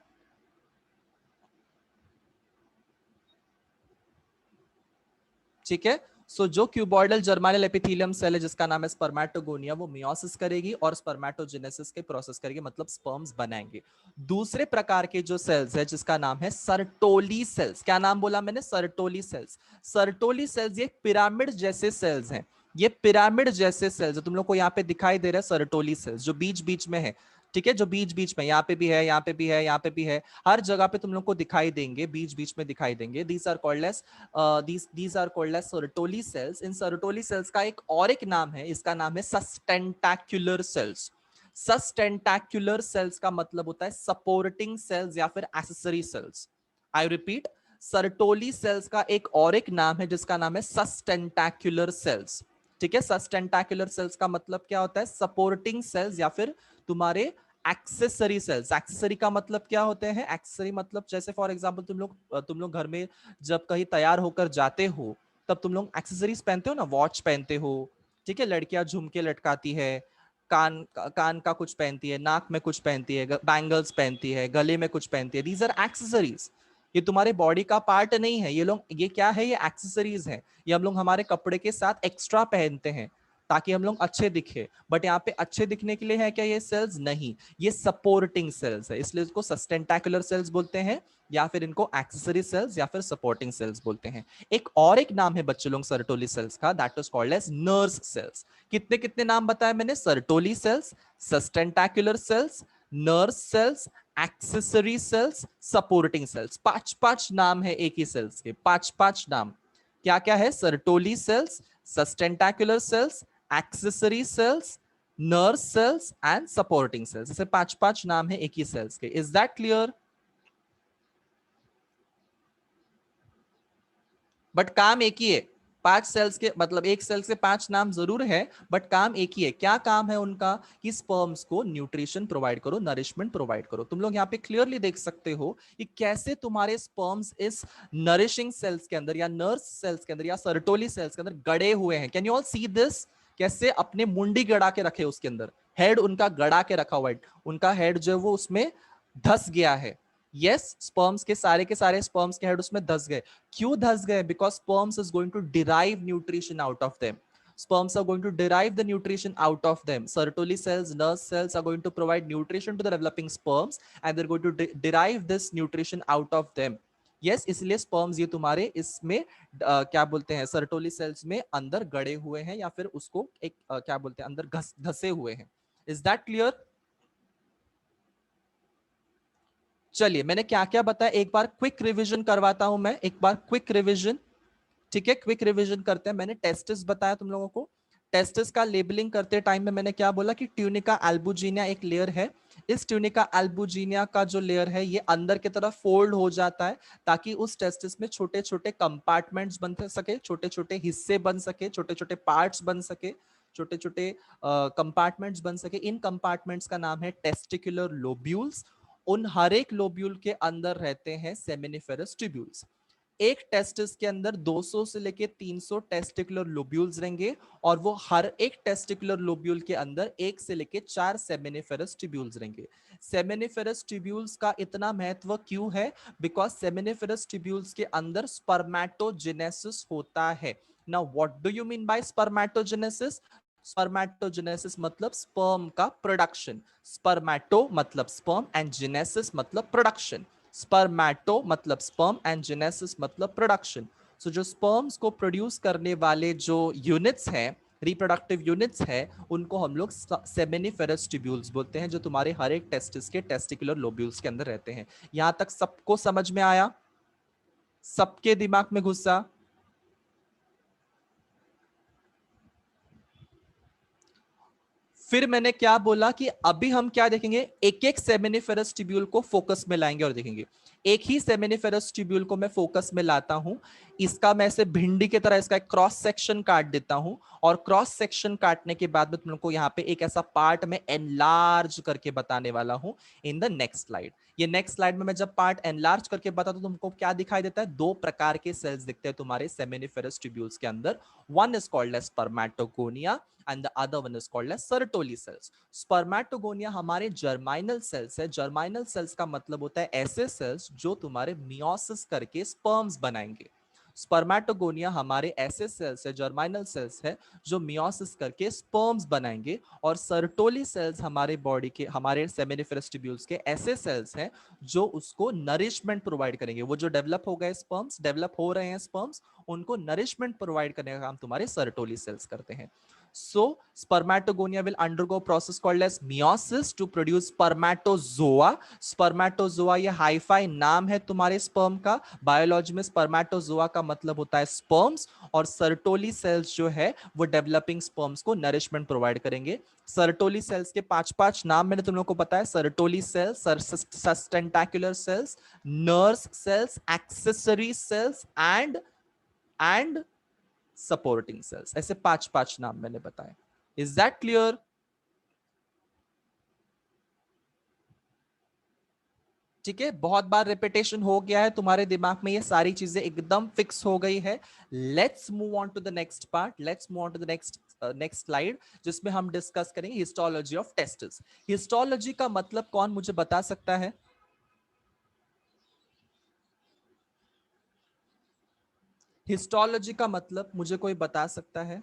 ठीक है? सो जो क्यूबॉइडल जर्मिनल एपिथेलियम सेल है जिसका नाम है स्पर्मेटोगोनिया, वो मियोसिस करेगी और स्पर्मेटोजेनेसिस के प्रोसेस करेगी, मतलब स्पर्म्स बनाएंगे। दूसरे प्रकार के जो सेल्स है जिसका नाम है सर्टोली सेल्स। क्या नाम बोला मैंने? Sertoli sales. सर्टोली सेल्स ये पिरामिड जैसे सेल्स हैं ये पिरामिड जैसे सेल्स तुम लोग को यहाँ पे दिखाई दे रहा है, सर्टोली सेल्स जो बीच बीच में है, ठीक है, जो बीच बीच में यहाँ पे भी है, यहाँ पे भी है, यहाँ पे भी है, हर जगह पे तुम लोग को दिखाई देंगे, बीच बीच में दिखाई देंगे। These are called as these are called as Sertoli cells. इन सर्टोली सेल्स का एक नाम है, इसका नाम है सस्टेंटाक्युलर सेल्स। सस्टेंटाक्युलर सेल्स का मतलब होता है सपोर्टिंग सेल्स या फिर accessory cells. I repeat, Sertoli cells का एक नाम है जिसका नाम है सस्टेंटाक्युलर सेल्स। ठीक है, सस्टेंटाक्युलर सेल्स का मतलब क्या होता है, सपोर्टिंग सेल्स या फिर तुम्हारे एक्सेसरी सेल्स। एक्सेसरी का मतलब क्या होते हैं, एक्सेसरी मतलब जैसे फॉर एग्जांपल तुम लोग घर में जब कहीं तैयार होकर जाते हो तब तुम लोग एक्सेसरीज पहनते हो ना, वॉच पहनते हो, ठीक है, लड़कियां झुमके लटकाती है, कान का कुछ पहनती है, नाक में कुछ पहनती है, बैंगल्स पहनती है, गले में कुछ पहनती है। These are accessories. ये तुम्हारे बॉडी का पार्ट नहीं है, ये क्या है, ये एक्सेसरीज है। ये हम लोग हमारे कपड़े के साथ एक्स्ट्रा पहनते हैं ताकि हम लोग अच्छे दिखे। बट यहाँ पे अच्छे दिखने के लिए है क्या ये सेल्स? नहीं, ये सपोर्टिंग सेल्स है, इसलिए इसको सस्टेंटाकुलर सेल्स बोलते हैं, या फिर इनको एक्सेसरी सेल्स या फिर सपोर्टिंग सेल्स बोलते हैं। एक नाम है बच्चे लोग सर्टोली सेल्स का, that is called as nurse cells. कितने कितने नाम बताए मैंने? Sertoli cells, sustentacular cells, nurse cells, accessory cells, supporting cells. पांच पांच नाम है एक ही सेल्स के, पांच पांच नाम। क्या क्या है? Sertoli cells, sustentacular cells, accessory cells, nurse cells and supporting cells. ऐसे पांच पांच नाम है एक ही सेल्स के। Is that clear? बट काम एक ही है। पांच सेल्स के मतलब एक सेल से पांच नाम जरूर है, बट काम एक ही है। क्या काम है उनका? कि स्पर्म्स को न्यूट्रिशन प्रोवाइड करो, नरिशमेंट प्रोवाइड करो। तुम लोग यहाँ पे क्लियरली देख सकते हो कि कैसे तुम्हारे स्पर्म्स इस नरिशिंग सेल्स के अंदर या नर्स सेल्स के अंदर या सर्टोली सेल्स के अंदर गड़े हुए हैं। Can you all see this? कैसे अपने मुंडी गड़ा के रखे उसके अंदर, हेड उनका गड़ा के रखा हुआ है, उनका हेड जो है वो उसमें धस गया है। यस, स्पर्म्स के सारे स्पर्म्स के हेड उसमें धस गए। क्यों धस गए? Because sperms is going to derive nutrition out of them. Sperms are going to derive the nutrition out of them. Sertoli cells, nurse cells are going to provide nutrition to the developing sperms, and they're going to derive this nutrition out of them. yes, इसलिए sperms ये तुम्हारे इसमें क्या बोलते हैं, Sertoli cells में अंदर गड़े हुए हैं या फिर उसको एक क्या बोलते हैं, अंदर धसे हुए हैं। Is that clear? चलिए, मैंने क्या क्या बताया एक बार क्विक रिवीजन करवाता हूं मैं, एक बार क्विक रिवीजन। ठीक है, क्विक रिवीजन करते हैं। मैंने टेस्टिस बताया तुम लोगों को। टेस्टिस का लेबलिंग करते टाइम में मैंने क्या बोला कि ट्यूनिका एल्बुजिनिया एक लेयर है। इस ट्यूनिका एल्बुजिनिया का जो लेयर है ये अंदर की तरफ फोल्ड हो जाता है ताकि उस टेस्टिस में छोटे छोटे कंपार्टमेंट्स बन सके, छोटे छोटे हिस्से बन सके, छोटे छोटे पार्ट्स बन सके, छोटे छोटे कंपार्टमेंट्स बन सके। इन कंपार्टमेंट्स का नाम है टेस्टिकुलर लोब्यूल्स। उन हर एक लोब्यूल के अंदर रहते हैं सेमिनिफेरस ट्यूब्यूल्स। एक टेस्टिस के अंदर 200 से लेके 300 टेस्टिकुलर लोब्यूल्स रहेंगे, और वो हर एक टेस्टिकुलर लोब्यूल के अंदर एक से लेके 4 सेमिनिफेरस ट्यूब्यूल्स रहेंगे। सेमिनिफेरस ट्यूब्यूल्स का इतना महत्व क्यों है? बिकॉज सेमिनिफेरस ट्यूब्यूल्स के अंदर स्पर्मेटोजेनेसिस होता है। Now what do you mean by spermatogenesis? Spermatogenesis मतलब स्पर्म का प्रोडक्शन। स्पर्मेटो मतलब स्पर्म एंड जेनेसिस मतलब प्रोडक्शन। स्पर्मेटो मतलब स्पर्म एंड जेनेसिस मतलब प्रोडक्शन। सो जो स्पर्म्स को प्रोड्यूस करने वाले जो यूनिट्स हैं, रिप्रोडक्टिव यूनिट्स है, उनको हम लोग सेमिनिफेरस ट्यूब्यूल्स बोलते हैं, जो तुम्हारे हर एक टेस्टिस के टेस्टिकुलर लोब्यूल्स के अंदर रहते हैं। यहां तक सबको समझ में आया? सबके दिमाग में घुसा? फिर मैंने क्या बोला कि अभी हम क्या देखेंगे, एक एक सेमिनिफेरस ट्यूब्यूल को फोकस में लाएंगे और देखेंगे। एक ही सेमिनिफेरस ट्यूब्यूल को मैं फोकस में लाता हूं, इसका मैं ऐसे भिंडी की तरह इसका एक क्रॉस सेक्शन काट देता हूं, और क्रॉस सेक्शन काटने के बाद में तुम लोग को यहाँ पे एक ऐसा पार्ट में एनलार्ज करके बताने वाला हूं इन द नेक्स्ट स्लाइड। ये नेक्स्ट स्लाइड में मैं जब पार्ट एनलार्ज करके बताता हूं, तुमको क्या दिखाई देता है? दो प्रकार के सेल्स दिखते हैं तुम्हारे सेमिनिफेरस ट्यूब्यूल्स के अंदर। One is called as spermatogonia and the other one is called as Sertoli cells. Spermatogonia हमारे जर्माइनल सेल्स है। जर्माइनल सेल्स का मतलब होता है ऐसे सेल्स जो तुम्हारे मियोसिस करके स्पर्म्स बनाएंगे। स्पर्मेटोगोनिया हमारे ऐसे सेल्स है, जर्मिनल सेल्स है, जो मियोसिस करके स्पर्म्स बनाएंगे, और सर्टोली सेल्स हमारे बॉडी के, हमारे सेमिनिफेरस ट्यूब्यूल्स के ऐसे सेल्स हैं जो उसको नरिशमेंट प्रोवाइड करेंगे। वो जो डेवलप हो गए स्पर्म्स, डेवलप हो रहे हैं स्पर्म्स, उनको नरिशमेंट प्रोवाइड करने का काम तुम्हारे सर्टोली सेल्स करते हैं। So spermatogonia will undergo process called as meiosis to produce spermatozoa. Spermatozoa ये हाईफाई नाम है तुम्हारे स्पर्म का। बायोलॉजी में spermatozoa का मतलब होता है स्पर्म्स, और सर्टोली सेल्स जो है वो डेवलपिंग स्पर्म्स को नरिशमेंट प्रोवाइड करेंगे। सर्टोली सेल्स के पांच पांच नाम मैंने तुम लोगों को बताया। Sertoli cells, sustentacular cells, nurse cells, accessory cells and supporting cells, ऐसे पांच पांच नाम मैंने बताए। Is that clear? ठीक है, बहुत बार रिपीटेशन हो गया है तुम्हारे दिमाग में, ये सारी चीजें एकदम फिक्स हो गई है। Let's move on to the next part, let's move on to the next slide, जिसमें हम डिस्कस करेंगे हिस्टोलॉजी ऑफ टेस्टिस। हिस्टोलॉजी का मतलब कौन मुझे बता सकता है? हिस्टोलॉजी का मतलब मुझे कोई बता सकता है?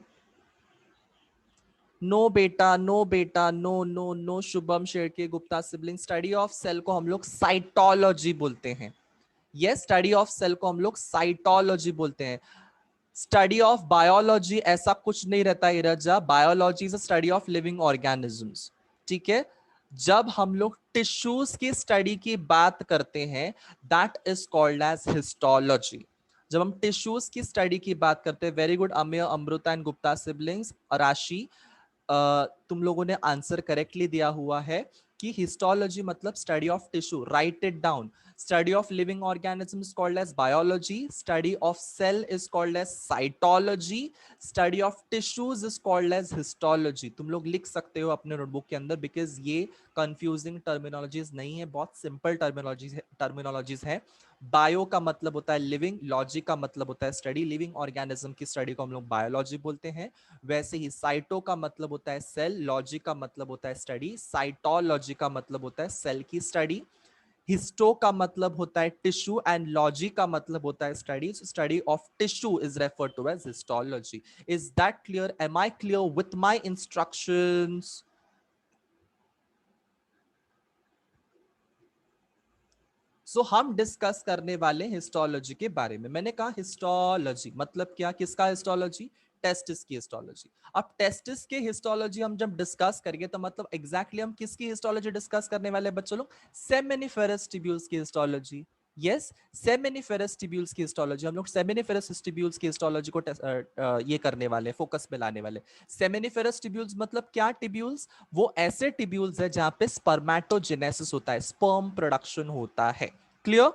नो बेटा, नो बेटा, no no no, Shubham Sherke Gupta sibling. Study of cell को हम लोग साइटोलॉजी बोलते हैं। यस, स्टडी ऑफ सेल को हम लोग साइटोलॉजी बोलते हैं। स्टडी ऑफ बायोलॉजी ऐसा कुछ नहीं रहता है Raza. Biology is study of living organisms. ठीक है, जब हम लोग टिश्यूज की स्टडी की बात करते हैं, that is called as histology. जब हम टिश्यूज की स्टडी की बात करते हैं, very good Ameya, Amrita and Gupta siblings, Rashi, तुम लोगों ने आंसर करेक्टली दिया हुआ है कि हिस्टोलॉजी मतलब study of tissue. Write it down. Study of living organism is called as biology, study of cell is called as cytology, study of tissues is called as histology. तुम लोग लिख सकते हो अपने नोटबुक के अंदर, बिकॉज ये कंफ्यूजिंग टर्मिनोलॉजीज नहीं है, बहुत सिंपल टर्मिनोलॉजीज है। बायो का मतलब होता है लिविंग, लॉजी का मतलब होता है स्टडी, लिविंग ऑर्गेनिज्म की स्टडी को हम लोग बायोलॉजी बोलते हैं। वैसे ही साइटो का मतलब होता है सेल, लॉजी का मतलब होता है स्टडी, साइटोलॉजी का मतलब होता है सेल की स्टडी, हिस्टो का मतलब होता है टिश्यू, एंड लॉजी का मतलब होता है study. Study of tissue is referred to as histology. Is that clear? Am I clear with my instructions? So हम डिस्कस करने वाले हिस्टोलॉजी के बारे में। मैंने कहा हिस्टोलॉजी मतलब क्या, किसका हिस्टोलॉजी? टेस्टिस की हिस्टोलॉजी। अब टेस्टिस के हिस्टोलॉजी हम जब डिस्कस करेंगे तो मतलब एग्जैक्टली हम किसकी हिस्टोलॉजी डिस्कस करने वाले बच्चों लोग? सेमिनिफेरस टिब्यूल्स की हिस्टोलॉजी। यस, सेमिनिफेरस टिब्यूल्स की हिस्टोलॉजी। हम लोग सेमिनिफेरस टिब्यूल्स की हिस्टोलॉजी को ये करने वाले, फोकस में लाने वाले। सेमिनिफेरस टिब्यूल्स मतलब क्या टिब्यूल्स? वो ऐसे टिब्यूल्स है जहां पे स्पर्मेटोजेनेसिस होता है, स्पर्म प्रोडक्शन होता है। क्लियर?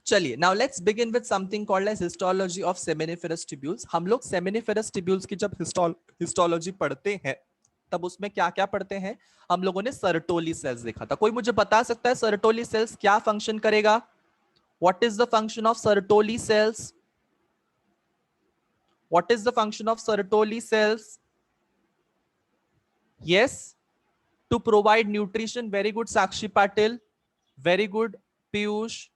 चलिए, now let's begin with something called as histology of seminiferous tubules. हम लोग सेमिनिफेरस टिब्यूल्स की जब हिस्टोलॉजी पढ़ते हैं, तब उसमें क्या क्या पढ़ते हैं? हम लोगों ने सर्टोली सेल्स देखा था। कोई मुझे बता सकता है सर्टोली सेल्स क्या फंक्शन करेगा? What is the function of Sertoli cells? What is the function of Sertoli cells? Yes, to provide nutrition. Very good Sakshi Patil, very good Piyush,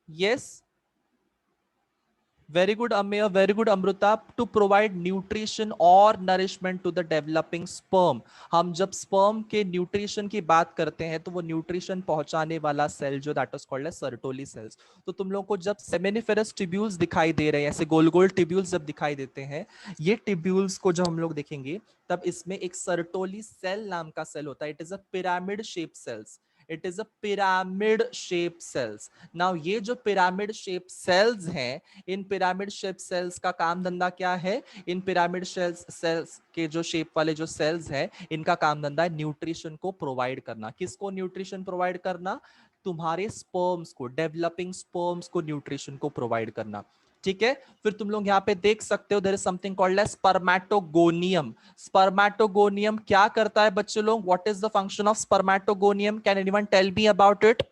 yes, very good Ameya, very good Amruta, to provide nutrition or nourishment to the developing sperm। हम जब sperm के nutrition की बात करते हैं तो वो nutrition पहुंचाने वाला सेल जो that is called as Sertoli cells। तो तुम लोगों को जब seminiferous tubules दिखाई दे रहे हैं, ऐसे गोल गोल tubules जब दिखाई देते हैं, ये tubules को जब हम लोग देखेंगे तब इसमें एक Sertoli cell नाम का सेल होता है। It is a pyramid shape cells, it is a pyramid shape cells. Now ये जो पिरामिड शेप सेल्स हैं, इन पिरामिड शेप सेल्स का काम धंधा क्या है? इन पिरामिड सेल्स के जो शेप वाले जो सेल्स है, इनका काम धंधा है न्यूट्रिशन को प्रोवाइड करना। किसको न्यूट्रिशन प्रोवाइड करना? तुम्हारे स्पर्म्स को, डेवलपिंग स्पर्म्स को न्यूट्रिशन को प्रोवाइड करना। ठीक है, फिर तुम लोग यहाँ पे देख सकते हो there is something called as spermatogonium. Spermatogonium क्या करता है बच्चों लोग? What is the function of spermatogonium? Can anyone tell me about it?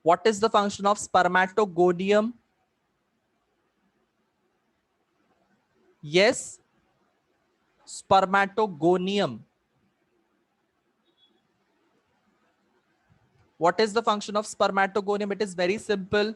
What is the function of spermatogonium? Yes. spermatogonium. What is the function of spermatogonium? It is very simple.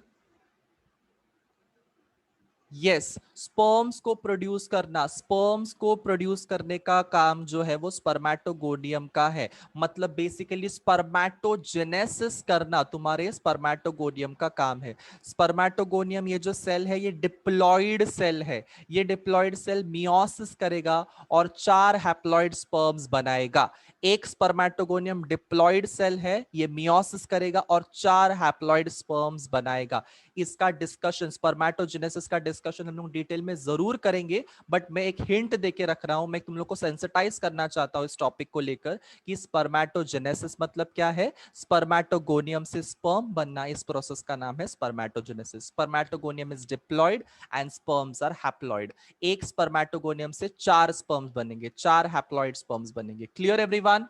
Yes, sperms को produce करना, sperms को produce करने का काम जो है वो spermatogonium का है। मतलब बेसिकली स्पर्मेटोजेनेसिस करना तुम्हारे स्पर्मेटोगोनियम का काम है। स्पर्मेटोगोनियम ये जो सेल है ये डिप्लॉइड सेल है। ये डिप्लॉइड सेल मियोसिस करेगा और 4 हैप्लॉइड स्पर्म्स बनाएगा। एक स्पर्मेटोगोनियम डिप्लॉइड सेल है, ये मियोसिस करेगा और 4 हैप्लॉइड स्पर्म्स बनाएगा। इसका डिस्कशन, स्पर्मेटोजेनेसिस का डिस्कशन हम लोग डिटेल में जरूर करेंगे, बट मैं एक हिंट देके रख रहा हूं, मैं तुम लोग को सेंसिटाइज करना चाहता हूं इस टॉपिक को लेकर कि स्पर्मेटोजेनेसिस मतलब क्या है। स्पर्मेटोगोनियम से स्पर्म बनना, इस प्रोसेस का नाम है spermatogenesis. Spermatogonium is diploid and sperms are haploid. एक स्पर्मेटोगोनियम से 4 स्पर्म्स बनेंगे, 4 हैप्लॉयड स्पर्म्स बनेंगे। Clear everyone?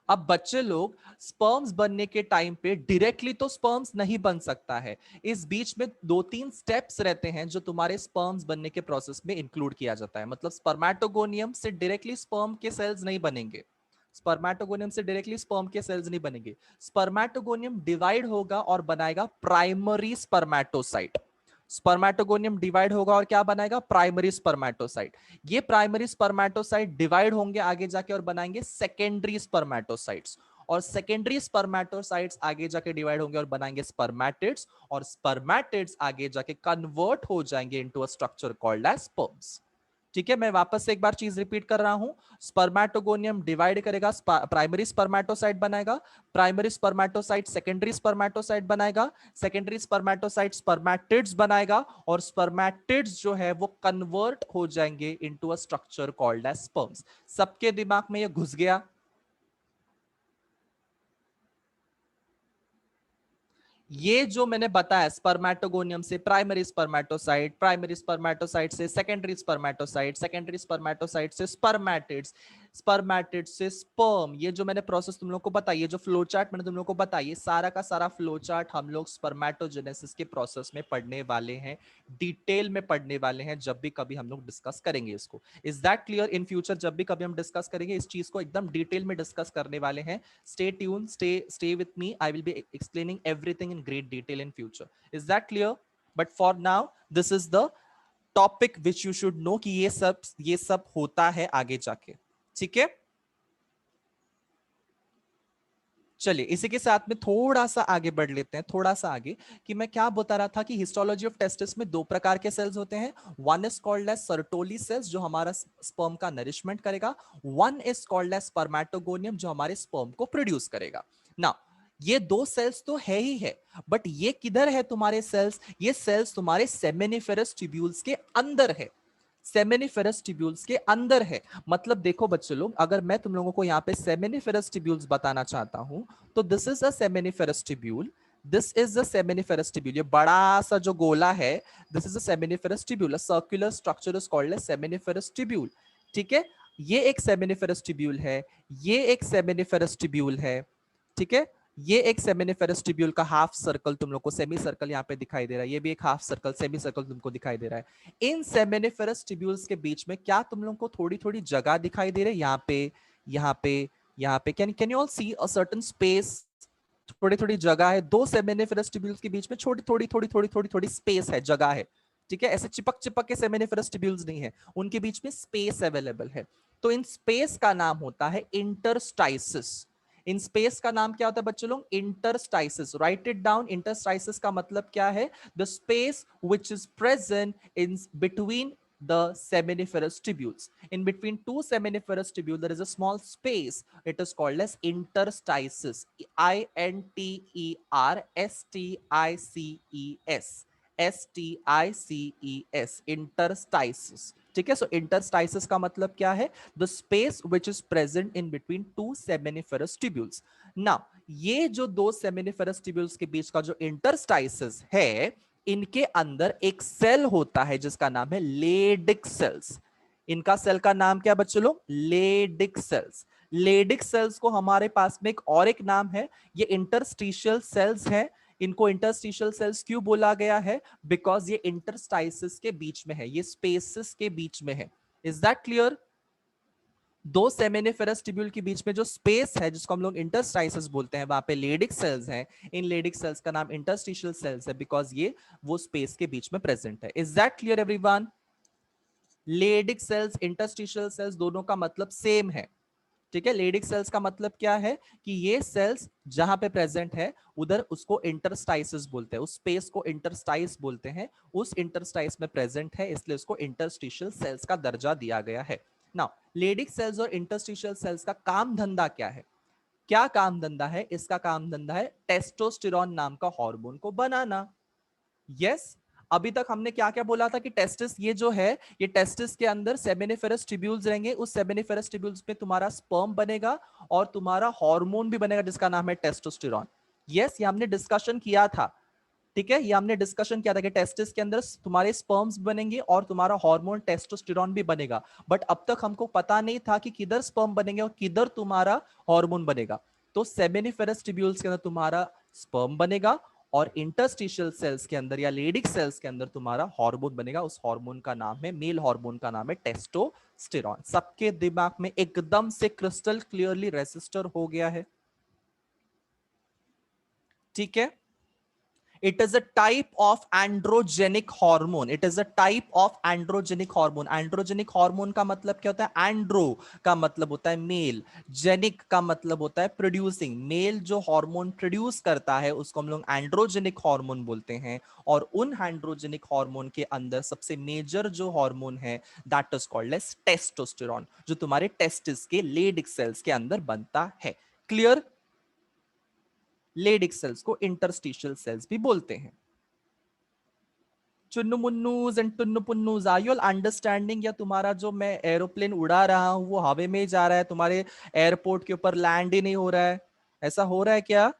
अब बच्चे लोग, स्पर्म्स बनने के टाइम पे डायरेक्टली तो स्पर्म्स नहीं बन सकता है। इस बीच में 2-3 स्टेप्स रहते हैं जो तुम्हारे स्पर्म्स बनने के प्रोसेस में इंक्लूड किया जाता है। मतलब स्पर्मेटोगोनियम से डायरेक्टली स्पर्म के सेल्स नहीं बनेंगे। स्पर्मेटोगोनियम से डायरेक्टली स्पर्म के सेल्स नहीं बनेंगे। स्पर्मेटोगोनियम डिवाइड होगा और बनाएगा प्राइमरी स्पर्मेटोसाइट। स्पर्मेटोगोनियम डिवाइड होगा और क्या बनाएगा? Primary spermatocyte. ये प्राइमरी स्पर्मेटोसाइट डिवाइड होंगे आगे जाके और बनाएंगे सेकेंडरी स्पर्मेटोसाइट्स। और सेकेंडरी स्पर्मेटोसाइट्स आगे जाके डिवाइड होंगे और बनाएंगे स्पर्मेटिड्स। और स्पर्मेटिड्स आगे जाके कन्वर्ट हो जाएंगे into a structure called as sperms. ठीक है, मैं वापस से एक बार चीज रिपीट कर रहा हूं। स्पर्मेटोगोनियम डिवाइड करेगा, प्राइमरी स्पर्मेटोसाइट बनाएगा। प्राइमरी स्पर्मेटोसाइट सेकेंडरी स्पर्मेटोसाइट बनाएगा। सेकेंडरी स्पर्मेटोसाइट स्पर्मेटिड्स बनाएगा और स्पर्मेटिड्स जो है वो कन्वर्ट हो जाएंगे into a structure called as sperms. सबके दिमाग में ये घुस गया? ये जो मैंने बताया, स्पर्मेटोगोनियम से प्राइमरी स्पर्मेटोसाइट, प्राइमरी स्पर्मेटोसाइट से सेकेंडरी स्पर्मेटोसाइट, सेकेंडरी स्पर्मेटोसाइट से स्पर्मेटिड्स, स्पर्मेटिड से स्पर्म, ये जो मैंने प्रोसेस तुम लोग को बताई, ये जो फ्लो चार्ट मैंने तुम लोग को बताई, ये सारा का सारा फ्लो चार्ट हम लोग स्पर्मेटोजेनेसिस के प्रोसेस में पढ़ने वाले हैं, डिटेल में पढ़ने वाले हैं जब भी कभी हम लोग डिस्कस करेंगे इसको। Is that clear? In future जब भी कभी हम डिस्कस करेंगे इस चीज को एकदम डिटेल में डिस्कस करने वाले हैं। Stay tuned, stay with me. I will be explaining everything in great detail in future. Is that clear? But for now, this is the topic which you should know कि ये सब होता है आगे जाके। ठीक है, चलिए इसी के साथ में थोड़ा सा आगे बढ़ लेते हैं, थोड़ा सा आगे, कि मैं क्या बता रहा था कि हिस्टोलॉजी ऑफ टेस्टिस में 2 प्रकार के सेल्स होते हैं। One is called as Sertoli cells जो हमारा स्पर्म का नरिशमेंट करेगा। One is called as spermatogonium जो हमारे स्पर्म को प्रोड्यूस करेगा। ना, ये 2 सेल्स तो है ही है, बट ये किधर है तुम्हारे सेल्स? ये सेल्स तुम्हारे सेमिनिफेरस ट्यूब्यूल्स के अंदर है। सेमिनिफेरस ट्यूब्यूल्स के अंदर है। मतलब देखो बच्चे लोग, अगर मैं तुम लोगों को यहाँ पे सेमिनिफेरस ट्यूब्यूल्स बताना चाहता हूं, तो this is a seminiferous tubule, this is a seminiferous tubule. ये बड़ा सा जो गोला है, this is a seminiferous tubule. A circular structure is called as seminiferous tubule. ठीक है, ये एक सेमिनिफेरस ट्यूब्यूल है, ये एक सेमिनिफेरस ट्यूब्यूल है। ठीक है, ये एक सेमिनिफेरस ट्यूब्यूल का हाफ सर्कल तुम लोग को, सेमी सर्कल यहाँ पे दिखाई दे रहा है। ये भी एक हाफ सर्कल, सेमी सर्कल तुमको दिखाई दे रहा है। इन सेमिनिफेरस ट्यूब्यूल्स के बीच में क्या तुम लोग को थोड़ी थोड़ी जगह दिखाई दे रही है? यहाँ पे, यहाँ पे, यहाँ पे, can you all see a certain space? थोड़ी थोड़ी जगह है। 2 सेमिनिफेरस ट्यूब्यूल्स के बीच में छोटी थोड़ी थोड़ी थोड़ी थोड़ी थोड़ी स्पेस है, जगह है। ठीक है, ऐसे चिपक चिपक के सेमिनिफेरस ट्यूब्यूल्स नहीं है, उनके बीच में स्पेस अवेलेबल है। तो इन स्पेस का नाम होता है इंटरस्टाइसिस। इन स्पेस का नाम क्या होता है बच्चों लोग? इंटरस्टाइसिस। Right it down. इंटरस्टाइसिस का मतलब क्या है? The space which is present in between the seminiferous tubules. In between 2 seminiferous tubules, there is a small space. It is called as interstices. INTERSTICES. STICES. Interstices. ठीक है, सो इंटरस्टाइसिस का मतलब क्या है? The space which is present in between 2 seminiferous tubules. Now ये जो 2 seminiferous tubules के बीच का जो इंटरस्टाइसिस है, इनके अंदर एक सेल होता है जिसका नाम है लेडिक सेल्स। इनका सेल का नाम क्या बच्चों लोग? Leydig cells. लेडिक सेल्स को हमारे पास में एक और एक नाम है, ये इंटरस्टिशियल सेल्स है, इनको इंटरस्टिशियल सेल्स क्यों बोला गया है? बिकॉज ये इंटरस्टाइसिस के बीच में है, ये स्पेसिस के बीच में है। Is that clear? दो सेमिनिफेरस ट्यूब्यूल के बीच में जो स्पेस है जिसको हम लोग इंटरस्टाइसिस बोलते हैं, वहां पे लेडिक सेल्स हैं। इन लेडिक सेल्स का नाम इंटरस्टिशियल सेल्स है बिकॉज ये वो स्पेस के बीच में प्रेजेंट है। Is that clear everyone? Leydig cells, interstitial cells दोनों का मतलब सेम है। ठीक है, लेडिक सेल्स का मतलब क्या है कि ये सेल्स जहां पे प्रेजेंट है उधर उसको इंटरस्टाइसिस बोलते हैं, उस स्पेस को इंटरस्टाइस बोलते हैं, उस इंटरस्टाइस में प्रेजेंट है, इसलिए उसको इंटरस्टिशियल सेल्स का दर्जा दिया गया है। नाउ लेडिक सेल्स और इंटरस्टिशियल सेल्स का काम धंधा क्या है? क्या काम धंधा है इसका? काम धंधा है टेस्टोस्टेरोन नाम का हार्मोन को बनाना। यस, अभी तक हमने क्या क्या बोला था कि टेस्टिस ये जो है, ये टेस्टिस के अंदर सेमिनिफेरस ट्यूब्यूल्स रहेंगे, उस सेमिनिफेरस ट्यूब्यूल्स में तुम्हारा स्पर्म बनेगा और तुम्हारा हार्मोन भी बनेगा जिसका नाम है टेस्टोस्टेरोन। यस, ये हमने डिस्कशन किया था। ठीक है, ये हमने डिस्कशन किया था कि टेस्टिस के अंदर तुम्हारे स्पर्म्स बनेंगे और तुम्हारा हार्मोन टेस्टोस्टेरोन भी बनेगा, बट अब तक हमको पता नहीं था कि किधर स्पर्म बनेंगे और किधर तुम्हारा हार्मोन बनेगा। तो सेमिनिफेरस ट्यूब्यूल्स के अंदर तुम्हारा स्पर्म बनेगा और इंटरस्टिशियल सेल्स के अंदर या लेडिक सेल्स के अंदर तुम्हारा हार्मोन बनेगा। उस हार्मोन का नाम है, मेल हार्मोन का नाम है टेस्टोस्टेरोन। सबके दिमाग में एकदम से क्रिस्टल क्लियरली रजिस्टर हो गया है? ठीक है, it is a type of androgenic hormone, it is a type of androgenic hormone। androgenic hormone का मतलब क्या होता है? andro का मतलब होता है मेल, जेनिक का मतलब होता है प्रोड्यूसिंग। मेल जो हार्मोन प्रोड्यूस करता है उसको हम लोग एंड्रोजेनिक हार्मोन बोलते हैं। और उन एंड्रोजेनिक हार्मोन के अंदर सबसे मेजर जो हार्मोन है that is called as testosterone, जो तुम्हारे टेस्टिस के लेडिक सेल्स के अंदर बनता है। क्लियर? लेडिक सेल्स को इंटरस्टिशियल सेल्स भी बोलते हैं। चुन्नू मुन्नूज एंड टुन्नू पुन्नूज, आर यू ऑल अंडरस्टैंडिंग? या तुम्हारा जो मैं एरोप्लेन उड़ा रहा हूं वो हवा में ही जा रहा है, तुम्हारे एयरपोर्ट के ऊपर लैंड ही नहीं हो रहा है? ऐसा हो रहा है क्या?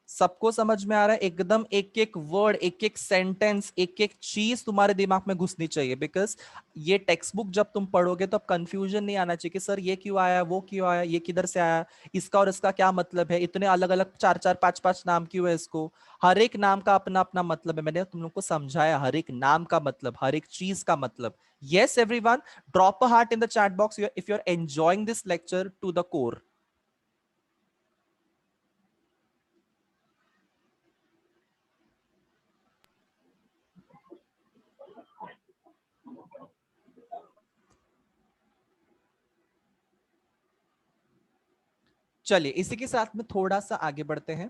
सबको समझ में आ रहा है एकदम? एक एक वर्ड, एक एक सेंटेंस, एक एक चीज तुम्हारे दिमाग में घुसनी चाहिए, बिकॉज ये टेक्स्ट बुक जब तुम पढ़ोगे तो अब कंफ्यूजन नहीं आना चाहिए कि सर ये क्यों आया, वो क्यों आया, ये किधर से आया, इसका और इसका क्या मतलब है, इतने अलग अलग चार चार पांच पांच नाम क्यों है इसको? हर एक नाम का अपना अपना मतलब है, मैंने तुम लोग को समझाया हर एक नाम का मतलब, हर एक चीज का मतलब। yes everyone, drop a heart in the chat box if you're enjoying this lecture to the core। चलिए इसी के साथ में थोड़ा सा आगे बढ़ते हैं,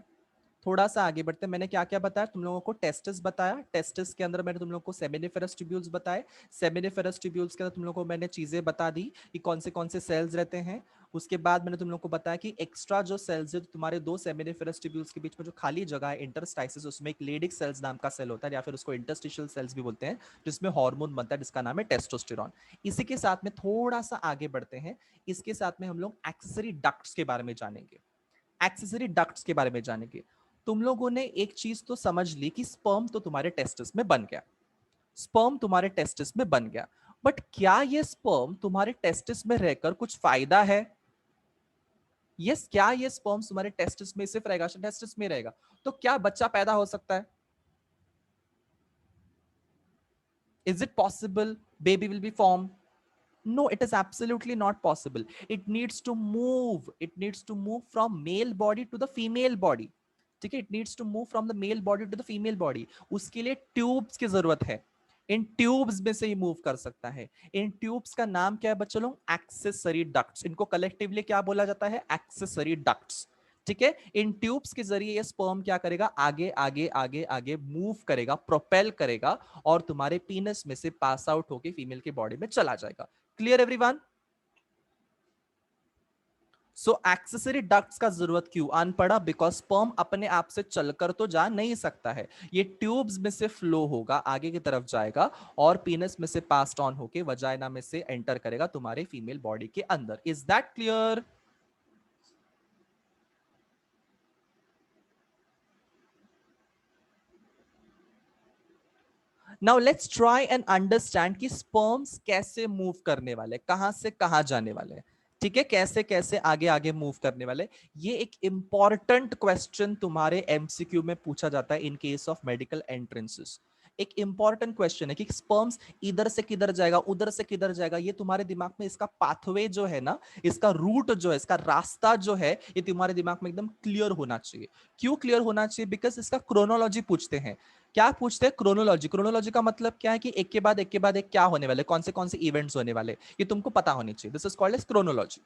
थोड़ा सा आगे बढ़ते हैं। मैंने क्या क्या बताया तुम लोगों को? टेस्टिस बताया, टेस्टिस के अंदर मैंने तुम लोगों को सेमिनिफेरस ट्यूब्यूल्स बताए, सेमिनिफेरस ट्यूब्यूल्स के अंदर तुम लोगों को मैंने चीजें बता दी कि कौन से सेल्स रहते हैं। उसके बाद मैंने तुम लोगों को बताया कि एक्स्ट्रा जो सेल्स है तुम्हारे दो सेमिनिफेरस ट्यूब्यूल्स के बीच में जो खाली जगह है इंटरस्टाइसिस, उसमें एक लेडिक सेल्स नाम का सेल होता है या फिर उसको इंटरस्टिशियल सेल्स भी बोलते हैं, जिसमें हार्मोन बनता है जिसका नाम है टेस्टोस्टेरोन। इसी के साथ में थोड़ा सा आगे बढ़ते हैं, इसके साथ में हम लोग एक्सेसरी डक्ट्स के बारे में जानेंगे, एक्सेसरी डक्ट्स के बारे में जानेंगे। तुम लोगों ने एक चीज तो समझ ली कि स्पर्म तो तुम्हारे टेस्टिस में बन गया, स्पर्म तुम्हारे टेस्टिस में बन गया, बट क्या ये स्पर्म तुम्हारे टेस्टिस में रहकर कुछ फायदा है? यस, क्या ये स्पर्म तुम्हारे टेस्टिस में सिर्फ रहेगा, टेस्टिस में रहेगा तो क्या बच्चा पैदा हो सकता है? Is it possible baby will be form? No, it is absolutely not possible. It needs to move. It needs to move from male body to the female body. ठीक है, it needs to move from the male body to the female body. उसके लिए tubes की जरूरत है, इन tubes में से ही move कर सकता है। इन ट्यूब्स का नाम क्या है बच्चों लोग? Accessory ducts. इनको कलेक्टिवली क्या बोला जाता है? Accessory ducts. ठीक है, इन ट्यूब्स के जरिए ये स्पर्म क्या करेगा? आगे आगे आगे आगे मूव करेगा, प्रोपेल करेगा और तुम्हारे पीनस में से पास आउट होके फीमेल के बॉडी में चला जाएगा। Clear everyone? So accessory ducts का जरूरत क्यों आन पड़ा? बिकॉज स्पर्म अपने आप से चलकर तो जा नहीं सकता है, ये ट्यूब्स में से फ्लो होगा, आगे की तरफ जाएगा और पीनस में से पास ऑन होके वजाइना में से एंटर करेगा तुम्हारे फीमेल बॉडी के अंदर। Is that clear? Now let's try and understand कि स्पर्म्स कैसे मूव करने वाले, कहां से कहां जाने वाले हैं। ठीक है, कैसे कैसे आगे आगे मूव करने वाले। ये एक इंपॉर्टेंट क्वेश्चन तुम्हारे एमसीक्यू में पूछा जाता है in case of medical entrances. एक इंपॉर्टेंट क्वेश्चन है कि स्पर्म्स इधर से किधर जाएगा, उधर से किधर जाएगा, ये तुम्हारे दिमाग में इसका पाथवे जो है ना, इसका रूट जो है, इसका रास्ता जो है, ये तुम्हारे दिमाग में एकदम क्लियर होना चाहिए। क्यों क्लियर होना चाहिए? बिकॉज इसका क्रोनोलॉजी पूछते हैं। क्या पूछते हैं? क्रोनोलॉजी। क्रोनोलॉजी का मतलब क्या है कि एक के बाद एक क्या होने वाले, कौन से इवेंट्स होने वाले, ये तुमको पता होनी चाहिए। This is called as chronology.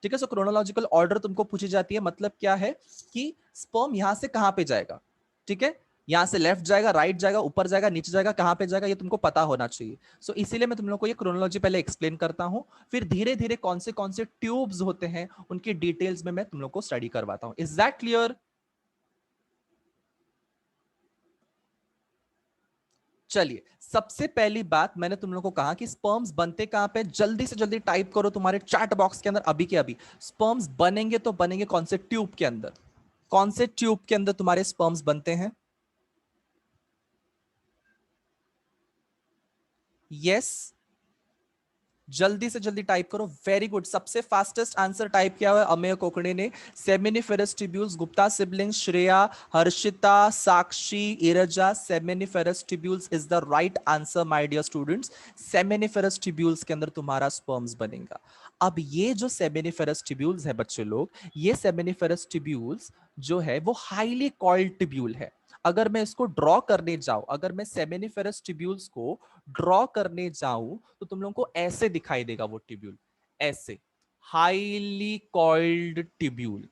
ठीक है, सो क्रोनोलॉजिकल ऑर्डर तुमको पूछी जाती है। मतलब क्या है कि स्पर्म यहां से कहां पे जाएगा, ठीक है, यहां से लेफ्ट जाएगा, राइट जाएगा, ऊपर जाएगा, नीचे जाएगा, कहां पे जाएगा, ये तुमको पता होना चाहिए। सो इसीलिए मैं तुम लोग को ये क्रोनोलॉजी पहले एक्सप्लेन करता हूं, फिर धीरे धीरे कौन से ट्यूब्स होते हैं उनकी डिटेल्स में मैं तुम लोग को स्टडी करवाता हूं। Is that clear? चलिए, सबसे पहली बात मैंने तुम लोगों को कहा कि स्पर्म्स बनते कहां पे, जल्दी से जल्दी टाइप करो तुम्हारे चैट बॉक्स के अंदर अभी के अभी। स्पर्म्स बनेंगे तो बनेंगे कौन से ट्यूब के अंदर? कौन से ट्यूब के अंदर तुम्हारे स्पर्म्स बनते हैं? यस, जल्दी से जल्दी टाइप करो। वेरी गुड, सबसे फास्टेस्ट आंसर टाइप किया हुआ है अमेय कोकड़े ने। Seminiferous tubules, Gupta siblings, Shreya, Harshita, Sakshi, Irja, seminiferous tubules is the right answer my dear students. Seminiferous tubules के अंदर तुम्हारा स्पर्म्स बनेगा। अब ये जो सेमिनिफेरस ट्यूब्यूल्स है बच्चे लोग, ये सेमिनिफेरस ट्यूब्यूल्स जो है वो हाईली कॉइल्ड ट्यूब्यूल है। अगर मैं इसको ड्रॉ करने जाऊं, अगर मैं सेमिनिफेरस ट्यूब्यूल्स को ड्रॉ करने जाऊं तो तुम लोगों को ऐसे दिखाई देगा वो ट्यूब्यूल, ऐसे highly coiled tubule,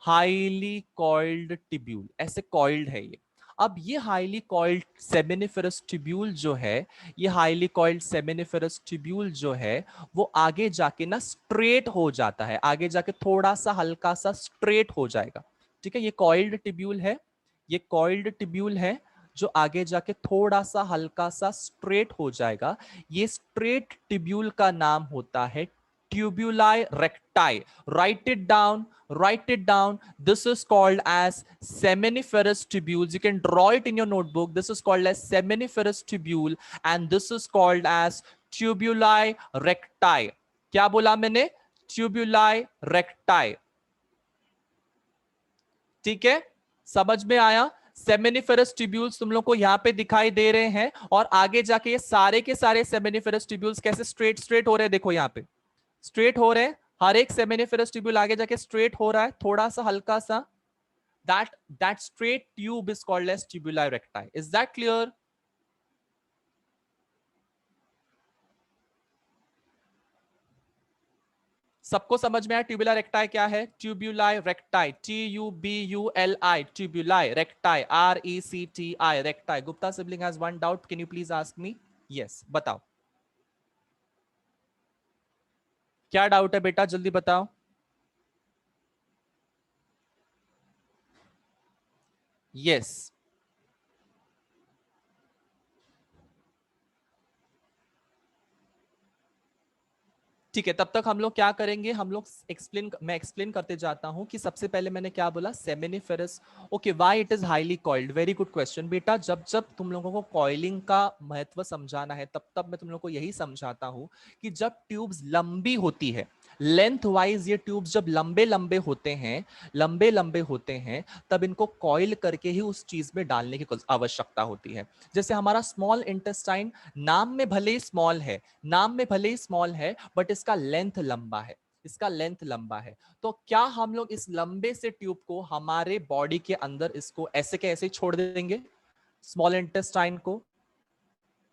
highly coiled tubule, ऐसे कॉइल्ड है ये। अब ये हाईली कॉइल्ड सेमिनिफेरस ट्यूब्यूल जो है, ये हाईली कॉइल्ड सेमिनिफेरस ट्यूब्यूल जो है वो आगे जाके ना स्ट्रेट हो जाता है, आगे जाके थोड़ा सा हल्का सा स्ट्रेट हो जाएगा। ठीक है, ये कॉइल्ड ट्यूब्यूल है, ये कॉइल्ड ट्यूब्यूल है जो आगे जाके थोड़ा सा हल्का सा स्ट्रेट हो जाएगा। ये स्ट्रेट ट्यूब्यूल का नाम होता है tubuli recti. Write it down, write it down. This is called as seminiferous tubules. You can draw it in your notebook. This is called as seminiferous tubule and this is called as tubuli recti. क्या बोला मैंने? tubuli recti. ठीक है, समझ में आया? Seminiferous tubules तुम लोग को यहां पे दिखाई दे रहे हैं और आगे जाके ये सारे के सारे सेमिनिफेरस ट्यूब्यूल्स कैसे स्ट्रेट स्ट्रेट हो रहे हैं, देखो यहां पे स्ट्रेट हो रहे हैं। हर एक सेमिनिफेरस ट्यूब्यूल आगे जाके स्ट्रेट हो रहा है, थोड़ा सा हल्का सा। That straight tube is called as tubuli recti. Is that clear? सबको समझ में आया ट्यूबुला रेक्टाई क्या है? Tubuli recti, TUBULI, tubuli recti, RECTI, recti. Gupta sibling has one doubt, can you please ask me? Yes, बताओ क्या डाउट है बेटा, जल्दी बताओ। यस, ठीक है, तब तक हम लोग क्या करेंगे, हम लोग मैं एक्सप्लेन करते जाता हूं कि सबसे पहले मैंने क्या बोला, seminiferous. Okay, why it is highly coiled? Very good question बेटा। जब जब तुम लोगों को कॉइलिंग का महत्व समझाना है तब तब मैं तुम लोगों को यही समझाता हूं कि जब ट्यूब्स लंबी होती है, लेंथ वाइज ये ट्यूब्स जब लंबे लंबे होते हैं, लंबे लंबे होते हैं, तब इनको कॉइल करके ही उस चीज में डालने की आवश्यकता होती है। जैसे हमारा स्मॉल इंटेस्टाइन नाम में भले ही स्मॉल है, नाम में भले ही स्मॉल है, बट इसका लेंथ लंबा है, इसका लेंथ लंबा है। तो क्या हम लोग इस लंबे से ट्यूब को हमारे बॉडी के अंदर इसको ऐसे के ऐसे छोड़ देंगे, स्मॉल इंटेस्टाइन को?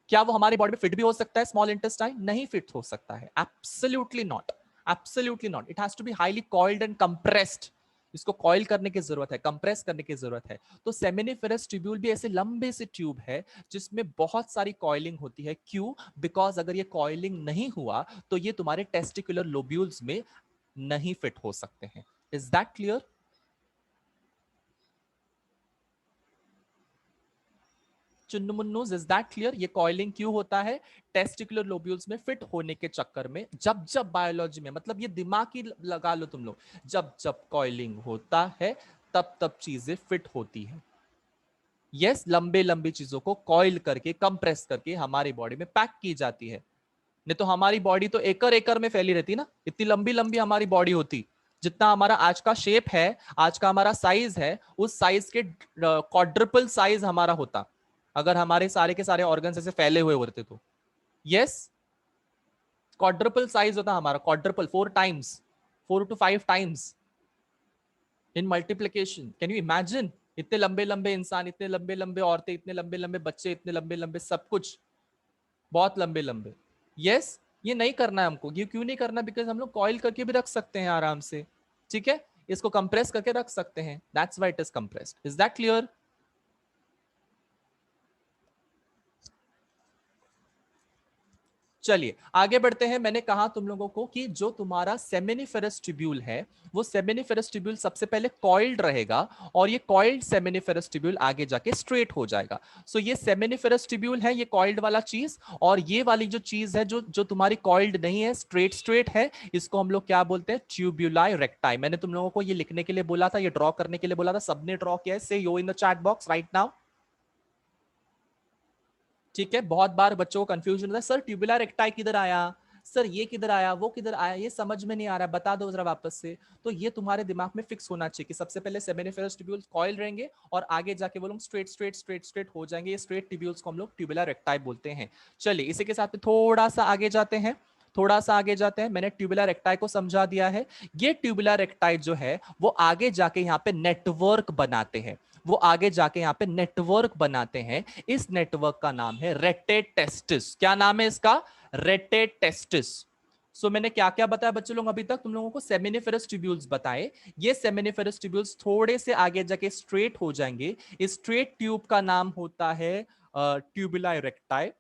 क्या वो हमारी बॉडी में फिट भी हो सकता है? स्मॉल इंटेस्टाइन नहीं फिट हो सकता है, absolutely not, absolutely not. It has to be highly coiled and compressed. इसको कॉइल करने की जरूरत है, कंप्रेस करने की जरूरत है। तो सेमिनिफेरस ट्यूब्यूल भी ऐसे लंबे से ट्यूब है जिसमें बहुत सारी कॉइलिंग होती है। क्यों? बिकॉज अगर ये कॉइलिंग नहीं हुआ तो ये तुम्हारे टेस्टिकुलर लोब्यूल्स में नहीं फिट हो सकते हैं। Is that clear? चुन्नुमुन्नूज, इज दैट क्लियर? ये कॉइलिंग क्यों होता है? टेस्टिकुलर लोब्यूल्स में फिट होने के चक्कर में। जब जब बायोलॉजी में, मतलब ये दिमाग ही लगा लो तुम लोग, जब जब कॉइलिंग होता है तब तब चीजें फिट होती है। यस, लंबे लंबी चीजों को कॉइल करके, कंप्रेस करके हमारी बॉडी में पैक की जाती है। नहीं तो हमारी बॉडी तो एकड़ एकड़ में फैली रहती ना, इतनी लंबी लंबी हमारी बॉडी होती, जितना हमारा आज का शेप है, आज का हमारा साइज है, उस साइज के क्वाड्रुपल साइज हमारा होता अगर हमारे सारे के सारे ऑर्गन्स ऐसे फैले हुए होते तो। यस, क्वाड्रुपल साइज होता हमारा, quadruple, 4 times, 4 to 5 times in multiplication. Can you imagine? इतने लंबे लंबे इंसान, इतने लंबे लंबे औरतें, इतने लंबे लंबे बच्चे, इतने लंबे लंबे सब कुछ, बहुत लंबे लंबे। यस, ये नहीं करना है हमको। ये क्यों नहीं करना? बिकॉज हम लोग कॉइल करके भी रख सकते हैं आराम से, ठीक है, इसको कंप्रेस करके रख सकते हैं, that's why it is compressed. Is that clear? चलिए आगे बढ़ते हैं। मैंने कहा तुम लोगों को कि जो तुम्हारा सेमिनिफेरस ट्यूब्यूल है, वो सेमिनिफेरस ट्यूब्यूल सबसे पहले कॉइल्ड रहेगा, और ये कॉइल्ड सेमिनिफेरस ट्यूब्यूल आगे जाके स्ट्रेट हो जाएगा। सो ये सेमिनिफेरस ट्यूब्यूल है, ये कॉइल्ड वाला चीज, और ये वाली जो चीज है जो जो तुम्हारी कॉइल्ड नहीं है, स्ट्रेट स्ट्रेट है, इसको हम लोग क्या बोलते हैं? ट्यूब्यूलाई रेक्टाई। मैंने तुम लोगों को ये लिखने के लिए बोला था, ये ड्रॉ करने के लिए बोला था, सबने ड्रॉ किया है, say yo in the chat box right now. ठीक है, बहुत बार बच्चों को कंफ्यूजन होता है, सर ट्यूबुलर रेक्टाई किधर आया, सर ये किधर आया, वो किधर आया, ये समझ में नहीं आ रहा, बता दो जरा वापस से। तो ये तुम्हारे दिमाग में फिक्स होना चाहिए कि सबसे पहले सेमिनिफेरस ट्यूब्यूल्स कॉइल रहेंगे, और आगे जाके वो लोग स्ट्रेट स्ट्रेट स्ट्रेट स्ट्रेट हो जाएंगे। ये स्ट्रेट ट्यूब्यूल्स को हम लोग ट्यूबुलर रेक्टाई बोलते हैं। चलिए इसी के साथ में थोड़ा सा आगे जाते हैं, थोड़ा सा आगे जाते हैं। मैंने ट्यूबुलर रेक्टाई को समझा दिया है। ये ट्यूबुलर रेक्टाई जो है वो आगे जाके यहाँ पे नेटवर्क बनाते हैं, वो आगे जाके यहाँ पे नेटवर्क बनाते हैं। इस नेटवर्क का नाम है रेटेटेस्टिस। क्या नाम है इसका? रेटेटेस्टिस। सो मैंने क्या क्या बताया बच्चों लोग अभी तक? तुम लोगों को सेमिनिफेरस ट्यूब्यूल्स बताए। ये सेमिनिफेरस ट्यूब्यूल्स थोड़े से आगे जाके स्ट्रेट हो जाएंगे। इस स्ट्रेट ट्यूब का नाम होता है ट्यूबुला रेक्टाई।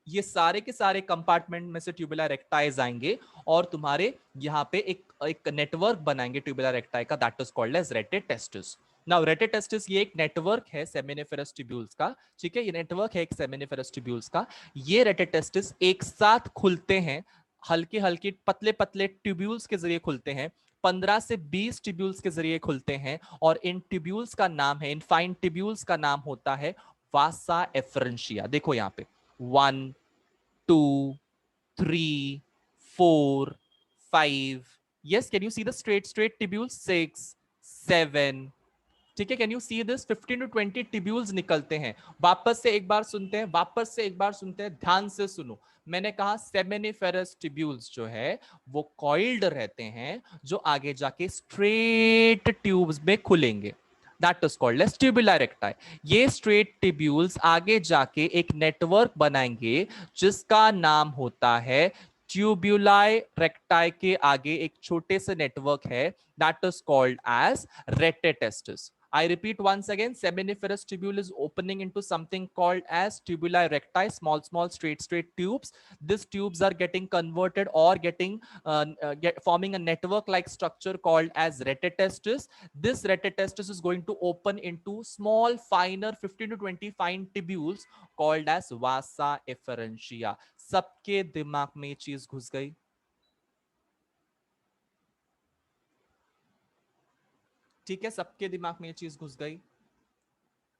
ये सारे के सारे कंपार्टमेंट में से ट्यूबुला रेक्टाइज आएंगे, और तुम्हारे यहाँ पे एक एक नेटवर्क बनाएंगे ट्यूबुला रेक्टाई का, that is called as rete testis. Now rete testis ये एक नेटवर्क है सेमिनिफेरस ट्यूब्यूल्स का, ठीक है, ये नेटवर्क है एक सेमिनिफेरस ट्यूब्यूल्स का। ये रेटेटेस्टिस एक साथ खुलते हैं, हल्के हल्के पतले पतले ट्यूब्यूल्स के जरिए खुलते हैं, 15 से 20 ट्यूब्यूल्स के जरिए खुलते हैं, और इन ट्यूब्यूल्स का नाम है, इन फाइन ट्यूब्यूल्स का नाम होता है वासा एफरेंशिया। देखो यहाँ पे 1, 2, 3, 4, 5। Yes, can you see the straight tubules? 6, 7। ठीक है, can you see this? 15 to 20 tubules निकलते हैं। वापस से एक बार सुनते हैं, वापस से एक बार सुनते हैं, ध्यान से सुनो। मैंने कहा सेमिनिफेरस ट्यूब्यूल्स जो है वो कॉइल्ड रहते हैं, जो आगे जाके स्ट्रेट ट्यूब्स में खुलेंगे, that is called as tubula recti. ये स्ट्रेट ट्यूब्यूल्स आगे जाके एक नेटवर्क बनाएंगे, जिसका नाम होता है ट्यूबुलाई रेक्टाई के आगे एक छोटे से नेटवर्क है, that is called as retetestis. I repeat once again, seminiferous tubule is opening into something called as tubuli recti, small small straight tubes. These tubes are getting converted or forming a network like structure called as retetestis. This retetestis is going to open into small finer 15 to 20 fine tubules called as vasa efferentia. सबके दिमाग में ये चीज घुस गई? ठीक है, सबके दिमाग में ये चीज घुस गई?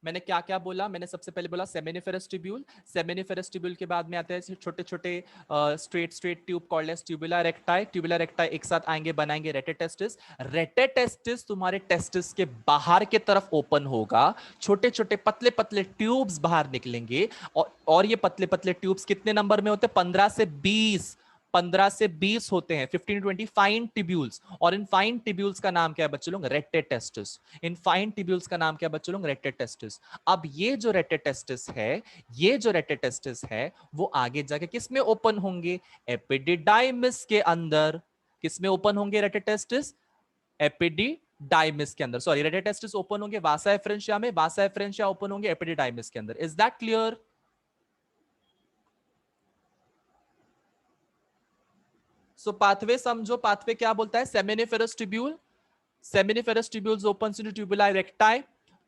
मैंने क्या क्या बोला? मैंने सबसे पहले बोला सेमिनिफेरस ट्यूब्यूल, सेमिनिफेरस ट्यूब्यूल के बाद में आते हैं छोटे छोटे straight straight tube called as tubula recti. Tubula recti एक साथ आएंगे, बनाएंगे रेटेटेस्टिस। रेटेटेस्टिस तुम्हारे टेस्टिस के बाहर के तरफ ओपन होगा, छोटे छोटे पतले पतले ट्यूब्स बाहर निकलेंगे, और ये पतले पतले ट्यूब्स कितने नंबर में होते हैं? 15 से 20, 15 से 20 होते हैं, 15 to 20 फाइन टिब्यूल्स। और इन फाइन टिब्यूल्स का नाम क्या है बच्चों लोग? रेटेटेस्टिस। इन फाइन टिब्यूल्स का नाम क्या है बच्चों लोग? रेटेटेस्टिस। अब ये जो रेटेटेस्टिस है, ये जो रेटेटेस्टिस है, वो आगे जाके किस में ओपन होंगे? एपिडिडाइमिस के अंदर। किस में ओपन होंगे रेटेटेस्टिस? एपिडिडाइमिस के अंदर। सॉरी, रेटेटेस्टिस ओपन होंगे वासा एफरेंशिया में, वासा एफरेंशिया ओपन होंगे एपिडिडाइमिस के अंदर। Is that clear? So pathway समझो, पाथवे क्या बोलता है? Seminiferous tubule, seminiferous tubules opens into tubuli recti.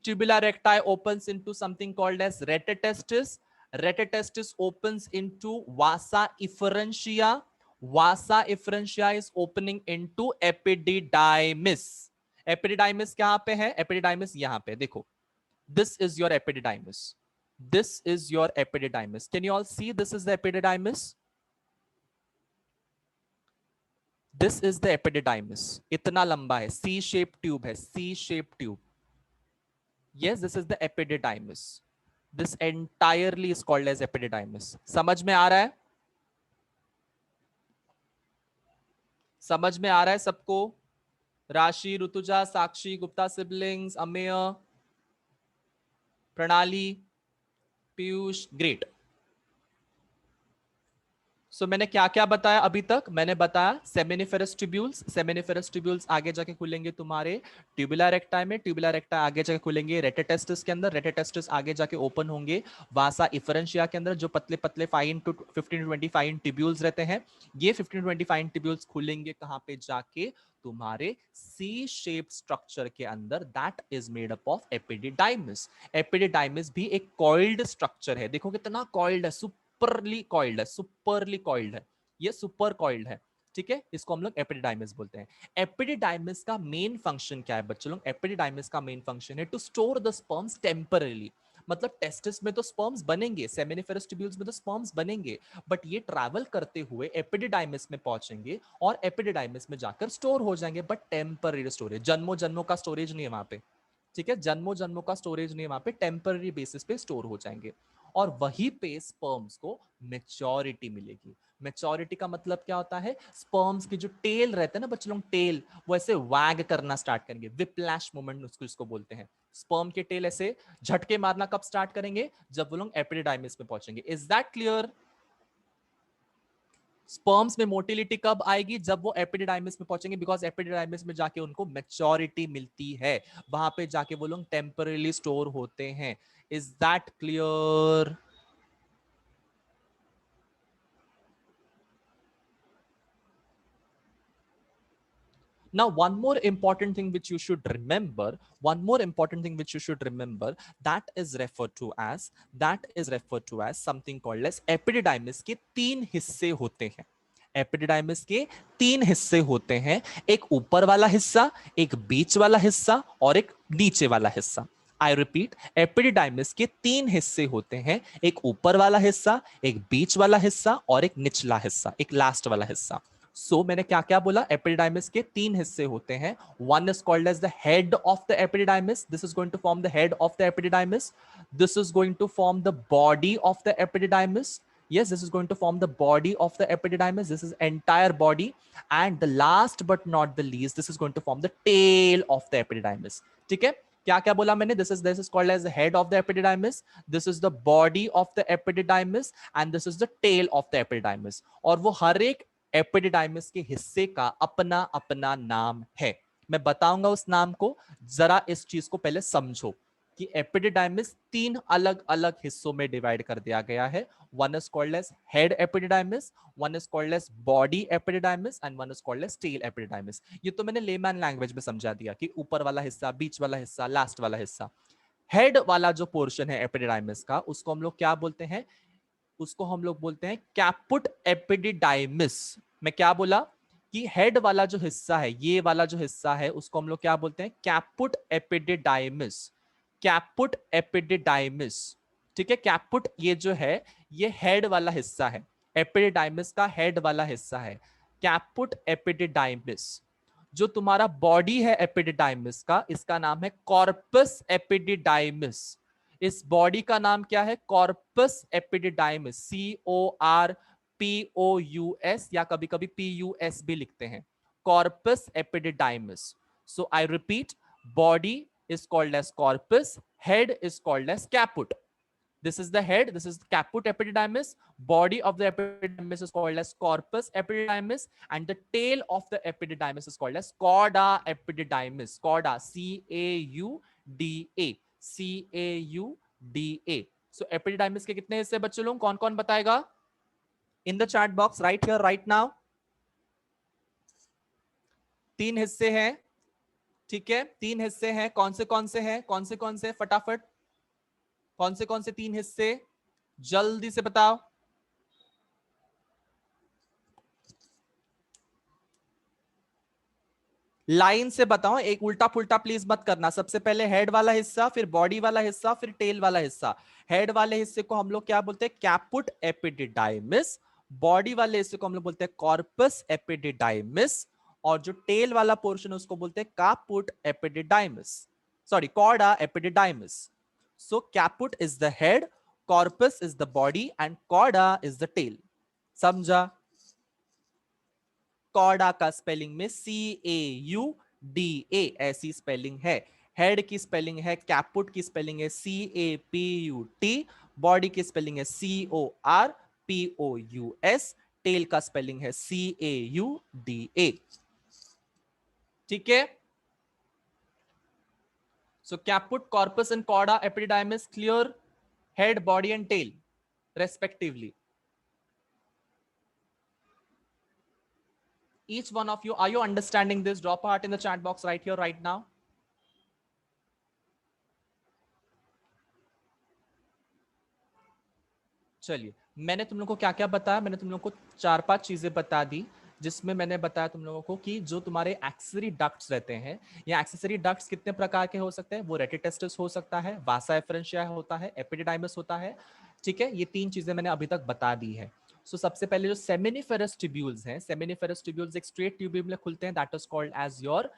Tubula recti opens into something called as retetestis. Retetestis opens into vasa efferentia. Vasa efferentia is opening into epididymis. Epididymis कहां पे है? Epididymis यहां पे देखो, this is your epididymis. This is your epididymis. Can you all see this is the epididymis? This is the epididymis, इतना लंबा है, C shape tube है, C shape tube. Yes, this is the epididymis. This entirely is called as epididymis. समझ में आ रहा है? समझ में आ रहा है सबको? राशि, ऋतुजा, साक्षी, गुप्ता सिबलिंग्स, अमेय, प्रणाली, पीयूष, ग्रेट. सो मैंने क्या क्या बताया अभी तक? मैंने बताया सेमिनिफेरस ट्यूब्यूल्स, सेमिनिफेरस ट्यूब्यूल्स आगे जाके खुलेंगे तुम्हारे ट्यूबुलर रेक्टाई में, ट्यूबुलर रेक्टाई आगे जाके खुलेंगे रेटेटेस्टिस के अंदर, रेटेटेस्टिस आगे जाके ओपन होंगे वासा इफरेंशिया के अंदर, जो पतले पतले 5 to 15 to 20 फाइन ट्यूब्यूल्स रहते हैं. ये 15 to 20 फाइन ट्यूब्यूल्स खुलेंगे कहां पे जाके? तुम्हारे सी शेप स्ट्रक्चर के अंदर, that is made up of epididymis. Epididymis भी एक कॉइल्ड स्ट्रक्चर है. देखो कितना कॉइल्ड है, सुपरली कॉइल्ड है, सुपरली कॉइल्ड है, ये सुपर कॉइल्ड है. ठीक है, इसको हम लोग एपिडिडाइमिस बोलते हैं. एपिडिडाइमिस का मेन फंक्शन क्या है बच्चों लोग? एपिडिडाइमिस का मेन फंक्शन है to store the sperms temporarily. मतलब टेस्टिस में तो स्पर्म्स बनेंगे, सेमिनिफेरस ट्यूब्यूल्स में तो स्पर्म्स बनेंगे, बट ये ट्रैवल करते हुए एपिडिडाइमिस में पहुंचेंगे और एपिडिडाइमिस में जाकर स्टोर हो जाएंगे, बट टेम्पररी स्टोरेज, जन्मों जन्मों का स्टोरेज नहीं है वहां पे. ठीक है, जन्मों जन्मों का स्टोरेज नहीं है वहां पे, टेम्पररी बेसिस पे स्टोर हो जाएंगे. और वहीं पे स्पर्म्स को मेच्योरिटी मिलेगी. मेच्योरिटी का मतलब क्या होता है? स्पर्म्स की जो टेल रहते हैं ना बच्चों लोग, टेल वो ऐसे वैग करना स्टार्ट करेंगे, विप्लैश मूवमेंट उसको इसको बोलते हैं. स्पर्म के टेल ऐसे झटके मारना कब स्टार्ट करेंगे? जब वो लोग एपिडिडाइमिस में पहुंचेंगे. Is that clear? स्पर्म्स में मोटिलिटी कब आएगी? जब वो एपिडिडाइमिस में पहुंचेंगे, बिकॉज एपिडिडाइमिस में जाके उनको मैच्योरिटी मिलती है, वहां पे जाके वो लोग टेम्पररी स्टोर होते हैं. Is that clear? Now, one more important thing which you should remember, that is referred to as something called as epididymis के तीन हिस्से होते हैं. एपिडिडाइमिस के तीन हिस्से होते हैं, एक ऊपर वाला हिस्सा, एक बीच वाला हिस्सा और एक नीचे वाला हिस्सा. आई रिपीट, एपिडिडाइमिस के तीन हिस्से होते हैं, एक ऊपर वाला हिस्सा, एक बीच वाला हिस्सा और एक निचला हिस्सा, एक लास्ट वाला हिस्सा. मैंने क्या क्या बोला? एपिडिडाइमिस के तीन हिस्से होते हैं. One is called as the head of the epididymis. This is going to form the head of the epididymis. This is going to form the body of the epididymis. Yes, this is going to form the body of the epididymis. This is entire body. And the last but not the least, this is going to form the tail of the epididymis. ठीक है, क्या क्या बोला मैंने? This is called as the head of the epididymis. This is the body of the epididymis, and this is the tail of the epididymis. और वो हर एक epididymis के हिस्से का अपना अपना नाम है. मैं बताऊंगा उस नाम को. जरा इस चीज को पहले समझो कि एपिडिडाइमिस तीन अलग अलग हिस्सों में डिवाइड कर दिया गया है. One is called as head epididymis, one is called as body epididymis and one is called as tail epididymis. ये तो मैंने लेमैन लैंग्वेज में समझा दिया कि ऊपर वाला हिस्सा, बीच वाला हिस्सा, लास्ट वाला हिस्सा. हेड वाला जो पोर्शन है एपिडिडाइमिस का, उसको हम लोग क्या बोलते हैं? उसको हम लोग बोलते हैं कैपुट एपिडिडाइमिस. मैं क्या बोला? कि हेड वाला जो हिस्सा है, ये वाला जो हिस्सा है, उसको हम लोग क्या बोलते हैं? Caput epididymis. Caput epididymis. ठीक है, कैपुट ये जो है, ये हेड वाला हिस्सा है, एपिडिडाइमिस का हेड वाला हिस्सा है, कैपुट एपिडिडाइमिस. जो तुम्हारा बॉडी है एपिडिडाइमिस का, इसका नाम है कॉर्पस एपिडिडाइमिस. इस बॉडी का नाम क्या है? Corpus epididymis. CORPOUS या कभी कभी PUS भी लिखते हैं. Corpus epididymis. So I repeat, body is called as corpus, head is called as caput. This is the head, this is caput epididymis. Body of the epididymis is called as corpus epididymis, and the tail of the epididymis is called as cauda epididymis. Cauda, CAUDA, CAUDA. So epididymis के कितने हिस्से बच्चों लोग? कौन कौन बताएगा? In the chat box right here right now. तीन हिस्से हैं. ठीक है, तीन हिस्से हैं. कौन से हैं? कौन से फटाफट, कौन से तीन हिस्से? जल्दी से बताओ. लाइन से बताओ, एक उल्टा पुल्टा प्लीज मत करना. सबसे पहले हेड वाला हिस्सा, फिर बॉडी वाला हिस्सा, फिर टेल वाला हिस्सा. हेड वाले हिस्से को हम लोग क्या बोलते हैं? Caput epididymis. बॉडी वाले हिस्से को हम लोग बोलते हैं कॉर्पस एपिडिडाइमिस, और जो टेल वाला पोर्शन है उसको बोलते हैं caput epididymis, sorry cauda epididymis. So caput is the head, corpus is the body and cauda is the tail. समझा? कॉर्डा का स्पेलिंग में CAUDA ऐसी स्पेलिंग है. हेड की स्पेलिंग है कैपुट, की स्पेलिंग है CAPUT, बॉडी की स्पेलिंग है CORPOUS, टेल का स्पेलिंग है CAUDA. ठीक है? So caput, corpus and cauda epididymis, clear? Head, body and tail respectively. Each one of you, are you understanding this? Drop a heart in the chat box right here, right now. चलिए, मैंने तुम लोगों को क्या क्या बताया? मैंने तुम लोगों को 4-5 चीजें बता दी, जिसमें मैंने बताया तुम लोगों को कि जो तुम्हारे एक्सेसरी डक्ट्स रहते हैं, या एक्सेसरी डक्ट्स कितने प्रकार के हो सकते हैं? वो रेटिटेस्टिस हो सकता है, वासा एफरेंशिया होता है, एपिडिडाइमिस होता है. ठीक है, ये 3 चीजें मैंने अभी तक बता दी है. सो सबसे पहले जो सेमिनिफेरस ट्यूब्यूल्स हैं, सेमिनिफेरस ट्यूब्यूल्स एक स्ट्रेट ट्यूब्यूल में खुलते हैं, that is called as your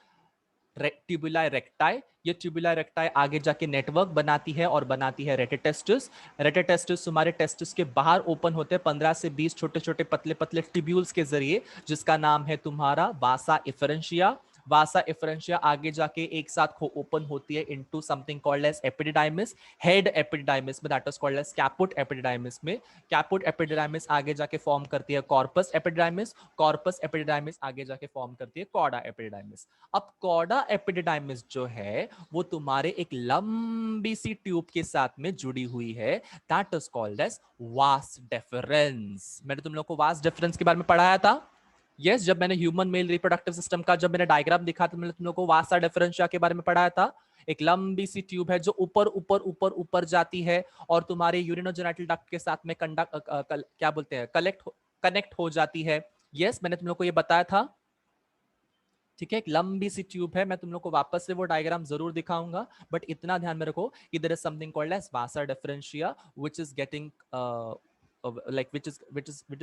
tubuli recti. ये ट्यूबुलाई रेक्टाई आगे जाके नेटवर्क बनाती है और बनाती है रेटिटेस्टिस. रेटिटेस्टिस तुम्हारे टेस्टिस के बाहर ओपन होते हैं 15 से 20 छोटे छोटे पतले पतले ट्यूब्यूल्स के जरिए, जिसका नाम है तुम्हारा वासा इफरेंशिया. वासा इफरेंशिया आगे जाके एक साथ ओपन होती है into something called as epididymis. Head epididymis में, that is called as caput epididymis में. कैपुट एपिडिडाइमिस आगे जाके फॉर्म करती है कॉर्पस एपिडिडाइमिस. कॉर्पस एपिडिडाइमिस आगे जाके फॉर्म करती है कॉर्डा एपिडिडाइमिस. अब कॉर्डा एपिडिडाइमिस जो है वो तुम्हारे एक लंबी सी ट्यूब के साथ में जुड़ी हुई है, that is called as vas deferens. मैंने तुम लोग को वास डेफरेंस के बारे में पढ़ाया था. यस, जब मैंने ह्यूमन मेल रिप्रोडक्टिव सिस्टम का जब मैंने डायग्राम दिखा था, मैंने तुम लोग को वासा डिफरेंशिया के बारे में पढ़ाया था. एक लंबी सी ट्यूब है जो ऊपर ऊपर ऊपर ऊपर जाती है और तुम्हारे यूरिनोजेनिटल डक्ट के साथ में क्या बोलते हैं, कनेक्ट हो जाती है. यस, मैंने तुम लोग को ये बताया था. ठीक है, एक लंबी सी ट्यूब है. मैं तुम लोग को वापस से वो डायग्राम जरूर दिखाऊंगा, बट इतना ध्यान में रखो कि there is something called as vasa differentia which is getting like which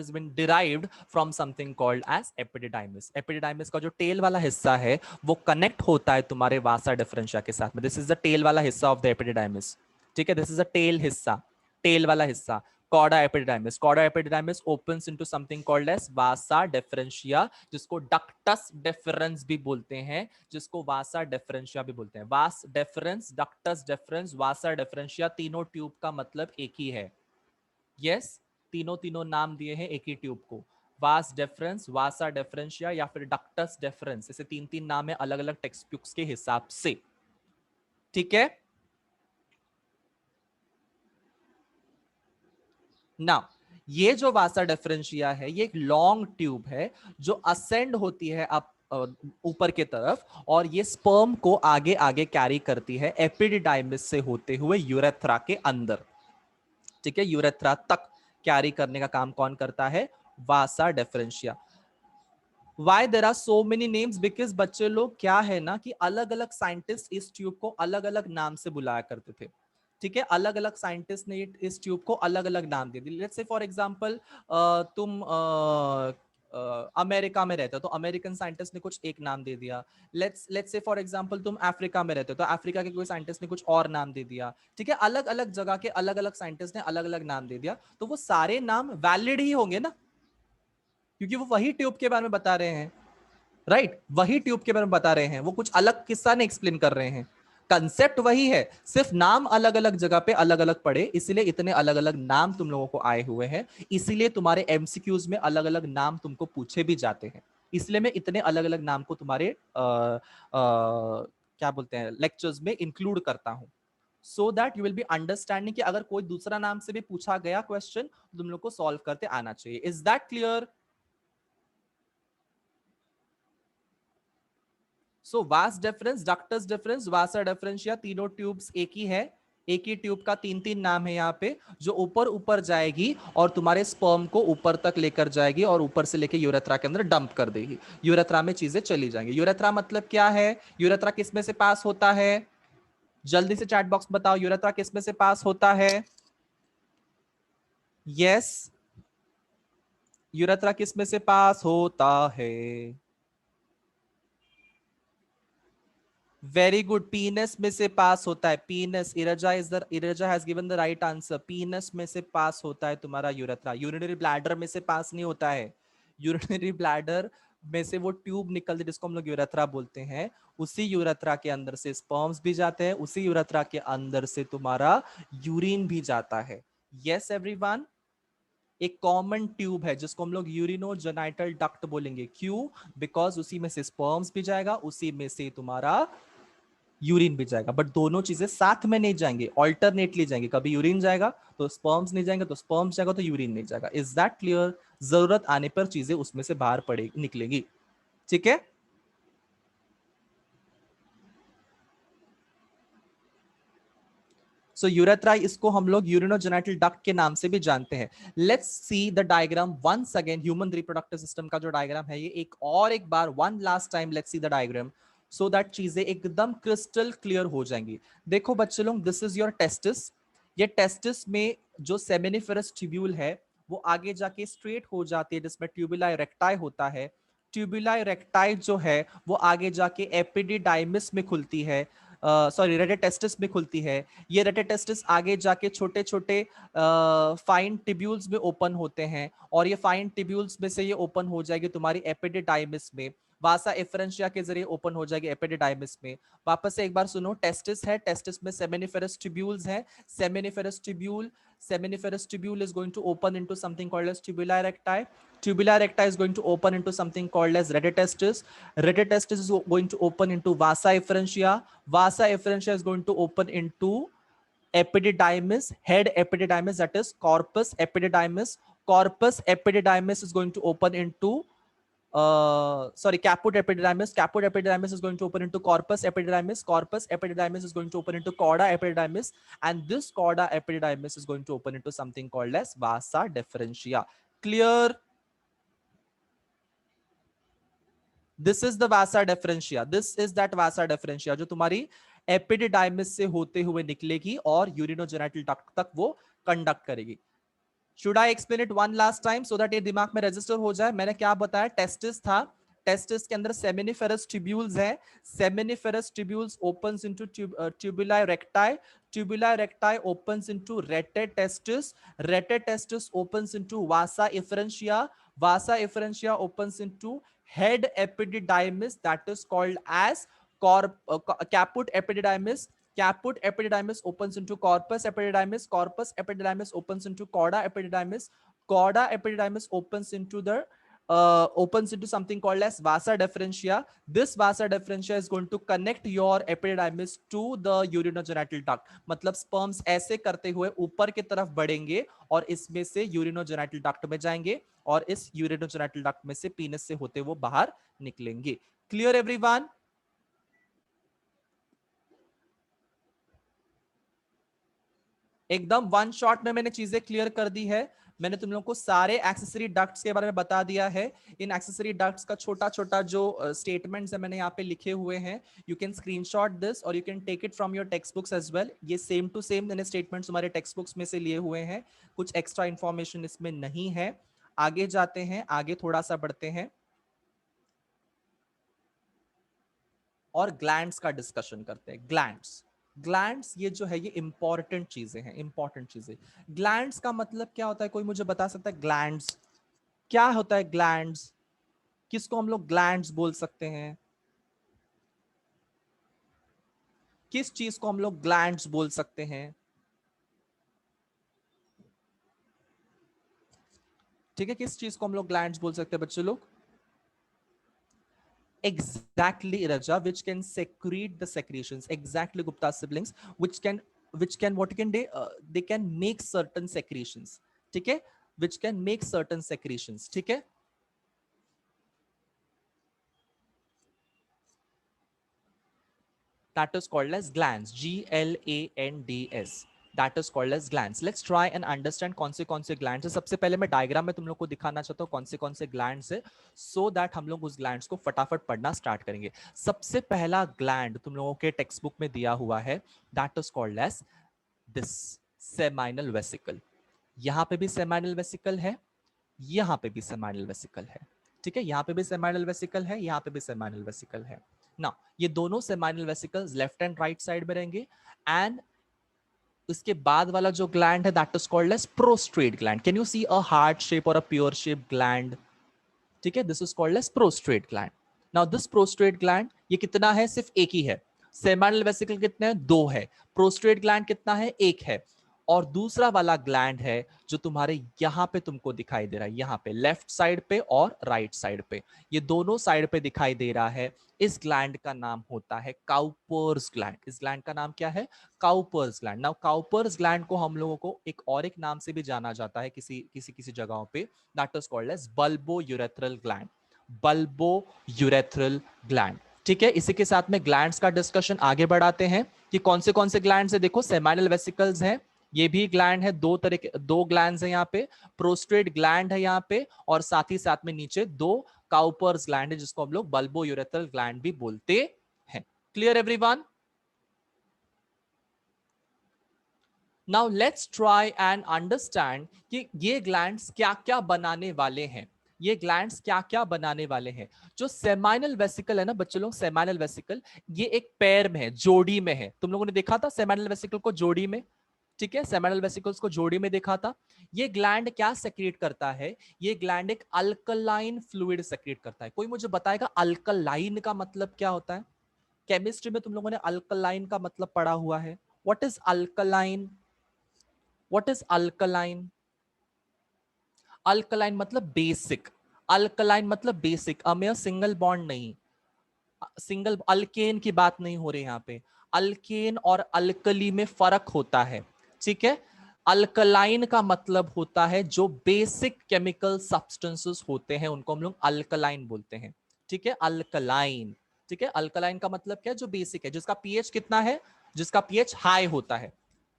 is been derived from something called as epididymis. epididymis का जो टेल वाला हिस्सा है वो कनेक्ट होता है तुम्हारे वासा डिफरेंशिया के साथ में. दिस इज द टेल वाला हिस्सा ऑफ द एपिडिडाइमिस. ठीक है, दिस इज द टेल हिस्सा, टेल वाला हिस्सा. Cauda epididymis, cauda epididymis opens into something called as vasa differentia, जिसको डक्टस डिफरेंस भी बोलते हैं, जिसको वासा डिफरेंशिया भी बोलते हैं. वास डिफरेंस, डक्टस डिफरेंस, वासा डिफरेंशिया, तीनों ट्यूब का मतलब एक ही है. यस, तीनों तीनों नाम दिए हैं एक ही ट्यूब को, वास डेफरेंस, वासा डेफरेंशिया या फिर डक्टस डेफरेंस. ऐसे 3-3 नाम है अलग अलग टेक्स्ट बुक्स के हिसाब से. ठीक है, नाउ ये जो वासा डेफरेंशिया है ये एक लॉन्ग ट्यूब है जो असेंड होती है अप ऊपर के तरफ, और ये स्पर्म को आगे आगे कैरी करती है एपिडिडाइमिस से होते हुए यूरेथ्रा के अंदर. ठीक है, यूरेथ्रा तक कैरी करने का काम कौन करता है? Vasa deferentia. Why there are so many names? Because बच्चे लोग क्या है ना कि अलग अलग साइंटिस्ट इस ट्यूब को अलग अलग नाम से बुलाया करते थे. ठीक है, अलग अलग साइंटिस्ट ने इस ट्यूब को अलग अलग नाम दे दिए. लेट्स से फॉर एग्जांपल तुम अमेरिका में रहते हो तो अमेरिकन साइंटिस्ट ने कुछ एक नाम दे दिया. लेट्स से फॉर एग्जांपल तुम अफ्रीका में रहते हो तो अफ्रीका के कोई साइंटिस्ट ने कुछ और नाम दे दिया. ठीक है, अलग अलग जगह के अलग अलग साइंटिस्ट ने अलग अलग नाम दे दिया, तो वो सारे नाम वैलिड ही होंगे ना, क्योंकि वो वही ट्यूब के बारे में बता रहे हैं. राइट, वही ट्यूब के बारे में बता रहे हैं, वो कुछ अलग किस्सा नहीं एक्सप्लेन कर रहे हैं. कंसेप्ट वही है, सिर्फ नाम अलग अलग जगह पे अलग अलग पड़े, इसलिए इतने अलग अलग नाम तुम लोगों को आए हुए हैं. इसीलिए तुम्हारे एमसीक्यूज में अलग अलग नाम तुमको पूछे भी जाते हैं. इसलिए मैं इतने अलग अलग नाम को तुम्हारे क्या बोलते हैं लेक्चर्स में इंक्लूड करता हूं, so that you will be understanding कि अगर कोई दूसरा नाम से भी पूछा गया क्वेश्चन तो तुम लोग को सॉल्व करते आना चाहिए. Is that clear? So vas deferens, ductus difference, Vasa differentia, तीनों ट्यूब्स एक ही है. एक ही ट्यूब का 3-3 नाम है यहाँ पे, जो ऊपर ऊपर जाएगी और तुम्हारे स्पर्म को ऊपर तक लेकर जाएगी और ऊपर से लेके यूरेथ्रा के अंदर डंप कर देगी. यूरेथ्रा में चीजें चली जाएंगी. यूरेथ्रा मतलब क्या है? यूरेथ्रा किस में से पास होता है? जल्दी से चैट बॉक्स बताओ, यूरेथ्रा किस में से पास होता है? यस, यूरेथ्रा किस में से पास होता है? वेरी गुड, पीनस में से पास होता है। Penis, Irja has given the right answer. Penis में से पास होता है तुम्हारा यूरेथ्रा। यूरिनरी ब्लैडर में से पास नहीं होता है। यूरिनरी ब्लैडर में से वो ट्यूब निकलती है जिसको हम लोग यूरेथ्रा बोलते हैं। उसी यूरेथ्रा के अंदर से स्पर्म्स भी जाते हैं, उसी यूरेथ्रा के अंदर से तुम्हारा यूरिन भी जाता है। यस एवरीवन, एक कॉमन ट्यूब है जिसको हम लोग यूरिनोजेनाइटल डक्ट बोलेंगे। क्यों? बिकॉज उसी में से स्पर्म्स भी जाएगा, उसी में से तुम्हारा यूरिन भी जाएगा। बट दोनों चीजें साथ में नहीं जाएंगे, ऑल्टरनेटली जाएंगे। कभी यूरिन जाएगा तो स्पर्म्स नहीं जाएंगे, तो स्पर्म्स जाएगा तो यूरिन नहीं जाएगा। Is that clear? जरूरत आने पर चीजें उसमें से बाहर पड़े निकलेगी। ठीक है। सो यूरेथ्रा, इसको हम लोग यूरिनोजेनाइटल डक्ट के नाम से भी जानते हैं। Let's see the diagram once again. Human reproductive system का जो डायग्राम है ये एक बार one last time let's see the diagram, so that चीजें एकदम क्रिस्टल क्लियर हो जाएंगी। देखो बच्चे लोग, दिस इज योर टेस्टिस। ये टेस्टिस में जो सेमिनिफेरस ट्यूब्यूल है वो आगे जाके स्ट्रेट हो जाती है, जिसमें ट्यूबुला रेक्टाई होता है। ट्यूबुला रेक्टाई जो है वो आगे जाके एपिडिडाइमिस में खुलती है, सॉरी रेटेटेस्टिस में खुलती है। ये रेटेटेस्टिस आगे जाके छोटे छोटे फाइन टिब्यूल्स में ओपन होते हैं, और ये फाइन टिब्यूल्स में से ये ओपन हो जाएगी तुम्हारी एपिडिडाइमिस में। वासा एफरेंशिया के जरिए ओपन हो जाएगी एपिडिडाइमिस में। वापस से एक बार सुनो, टेस्टिस है, टेस्टिस में सेमिनिफेरस ट्यूब्यूल्स हैं। Seminiferous tubule is going to open into something called as tubuli recti. Tubuli recti is going to open into something called as retetestis. Retetestis is going to open into vasa efferentia. Vasa efferentia is going to open into epididymis, head epididymis, that is corpus epididymis. Corpus epididymis is going to open into caput epididymis. Caput epididymis is going to open into corpus epididymis. Corpus epididymis is going to open into cauda epididymis, and this cauda epididymis is going to open into something called as vasa deferentia. Clear? This is the vasa deferentia. This is that vasa deferentia जो तुम्हारी epididymis से होते हुए निकलेगी और urinogenital duct तक वो conduct करेगी। Should I explain it one last time so that ये दिमाग में रजिस्टर हो जाए? मैंने क्या बताया? टेस्टिस था, टेस्टिस के अंदर सेमिनिफेरस ट्यूब्यूल्स है। Seminiferous tubules opens into tubuli recti. Tubuli recti opens into rete testis. Rete testis opens into vasa efferentia. Vasa efferentia opens into head epididymis, that is called as caput epididymis. Caput epididymis opens into corpus epididymis. Corpus epididymis opens into cauda epididymis. Cauda epididymis opens into something called as vasa deferentia. This vasa deferentia is going to connect your epididymis to the urinogenital duct. मतलब sperms ऐसे करते हुए ऊपर की तरफ बढ़ेंगे और इसमें से यूरिनोजेनाइटल डक्ट में जाएंगे, और इस यूरिनोजेनाइटल डक्ट में से पीनस से होते वो बाहर निकलेंगे। Clear everyone? एकदम वन शॉट में मैंने चीजें क्लियर कर दी है। मैंने तुम लोगों को सारे एक्सेसरी डक्ट्स के बारे में बता दिया है। इन एक्सेसरी डक्ट्स का छोटा छोटा जो स्टेटमेंट्स है मैंने यहाँ पे लिखे हुए हैं। यू कैन स्क्रीनशॉट दिस और you can take it from your text books as well. ये सेम टू सेम मैंने स्टेटमेंट्स हमारे टेक्स्ट बुक्स में से लिए हुए हैं, कुछ एक्स्ट्रा इंफॉर्मेशन इसमें नहीं है। आगे जाते हैं, आगे थोड़ा सा बढ़ते हैं और ग्लैंड्स का डिस्कशन करते हैं। ग्लैंड्स, ग्लैंड्स ये जो है ये इंपॉर्टेंट चीजें हैं, इंपॉर्टेंट चीजें। ग्लैंड्स का मतलब क्या होता है? कोई मुझे बता सकता है? ग्लैंड्स क्या होता है? ग्लैंड्स किसको हम लोग ग्लैंड्स बोल सकते हैं? किस चीज को हम लोग ग्लैंड्स बोल सकते हैं? ठीक है, किस चीज को हम लोग ग्लैंड्स बोल सकते हैं बच्चे लोग? Exactly, Raja, which can secrete the secretions. Exactly, Gupta siblings, which can what can they can make certain secretions. ठीक है, which can make certain secretions. ठीक है, that is called as glands. GLANDS. That is called as glands. Let's try and understand कौन से glands है। सबसे पहले मैं डायग्राम में तुम लोग को दिखाना चाहता हूँ कौन से glands है, so that हम लोग उस glands को फटाफट पढ़ना स्टार्ट करेंगे। सबसे पहला gland तुम लोगों के टेक्स्ट बुक में दिया हुआ है, that is called as this seminal vesicle. यहाँ पे भी seminal vesicle है, यहां पे भी सेमाइनल वेसिकल है, ठीक है, यहां पे भी सेमाइनल वेसिकल है, यहां पे भी सेमाइनल वेसिकल है ना। ये दोनों seminal vesicles left and right side में रहेंगे। एंड इसके बाद वाला जो ग्लैंड है that is called as prostrate gland. Can you see a heart shape और अ प्योर शेप ग्लैंड? ठीक है, this is called as prostrate gland. Now this prostrate gland ये कितना है? सिर्फ एक ही है। सेमाइनल वेसिकल कितने हैं? दो है। प्रोस्ट्रेट ग्लैंड कितना है? एक है। और दूसरा वाला ग्लैंड है जो तुम्हारे यहां पे तुमको दिखाई दे रहा है, यहां पे लेफ्ट साइड पे और राइट साइड पे, ये दोनों साइड पे दिखाई दे रहा है। इस ग्लैंड का नाम होता है काउपर्स ग्लैंड। इस ग्लैंड का नाम क्या है? Cowper's gland. Now Cowper's gland को हम लोगों को एक नाम से भी जाना जाता है किसी किसी किसी जगहों पे, that is called as bulbo urethral gland. Bulbo urethral gland. ठीक है, इसी के साथ में ग्लैंड्स का डिस्कशन आगे बढ़ाते हैं कि कौन से ग्लैंड्स है। देखो सेमाइनल वेसिकल्स है, ये भी ग्लैंड है, दो तरह के दो ग्लैंड्स है यहाँ पे। प्रोस्ट्रेट ग्लैंड है यहाँ पे, और साथ ही साथ में नीचे दो काउपर्स ग्लैंड है जिसको हम लोग बल्बो यूरेथ्रल ग्लैंड भी बोलते हैं। Clear everyone? Now let's try and understand कि ये ग्लैंड्स क्या क्या बनाने वाले हैं। ये ग्लैंड्स क्या क्या बनाने वाले हैं। जो सेमाइनल वेसिकल है ना बच्चों लोग, सेमाइनल वेसिकल ये एक पेयर में है, जोड़ी में है। तुम लोगों ने देखा था सेमाइनल वेसिकल को जोड़ी में, ठीक है, सेमाइनल वेसिकल्स को जोड़ी में देखा था। ये ग्लैंड क्या सेक्रेट करता है? ये ग्लैंड एक अल्कलाइन फ्लूइड सेक्रेट करता है। कोई मुझे बताएगा अल्कलाइन का मतलब क्या होता है? केमिस्ट्री में तुम लोगों ने अल्कलाइन का मतलब पढ़ा हुआ है। What is alkaline? What is alkaline? Alkaline मतलब बेसिक। अल्कलाइन मतलब बेसिक, अमेय सिंगल बॉन्ड नहीं, सिंगल अल्केन की बात नहीं हो रही यहाँ पे। अल्केन और अल्कली में फर्क होता है, ठीक है। अल्कलाइन का मतलब होता है जो बेसिक केमिकल सब्सटेंसेस होते हैं उनको हम लोग अल्कलाइन बोलते हैं, ठीक है, अल्कलाइन। ठीक है, अल्कलाइन का मतलब क्या है? जो बेसिक है, जिसका पीएच कितना है? जिसका पीएच हाई होता है।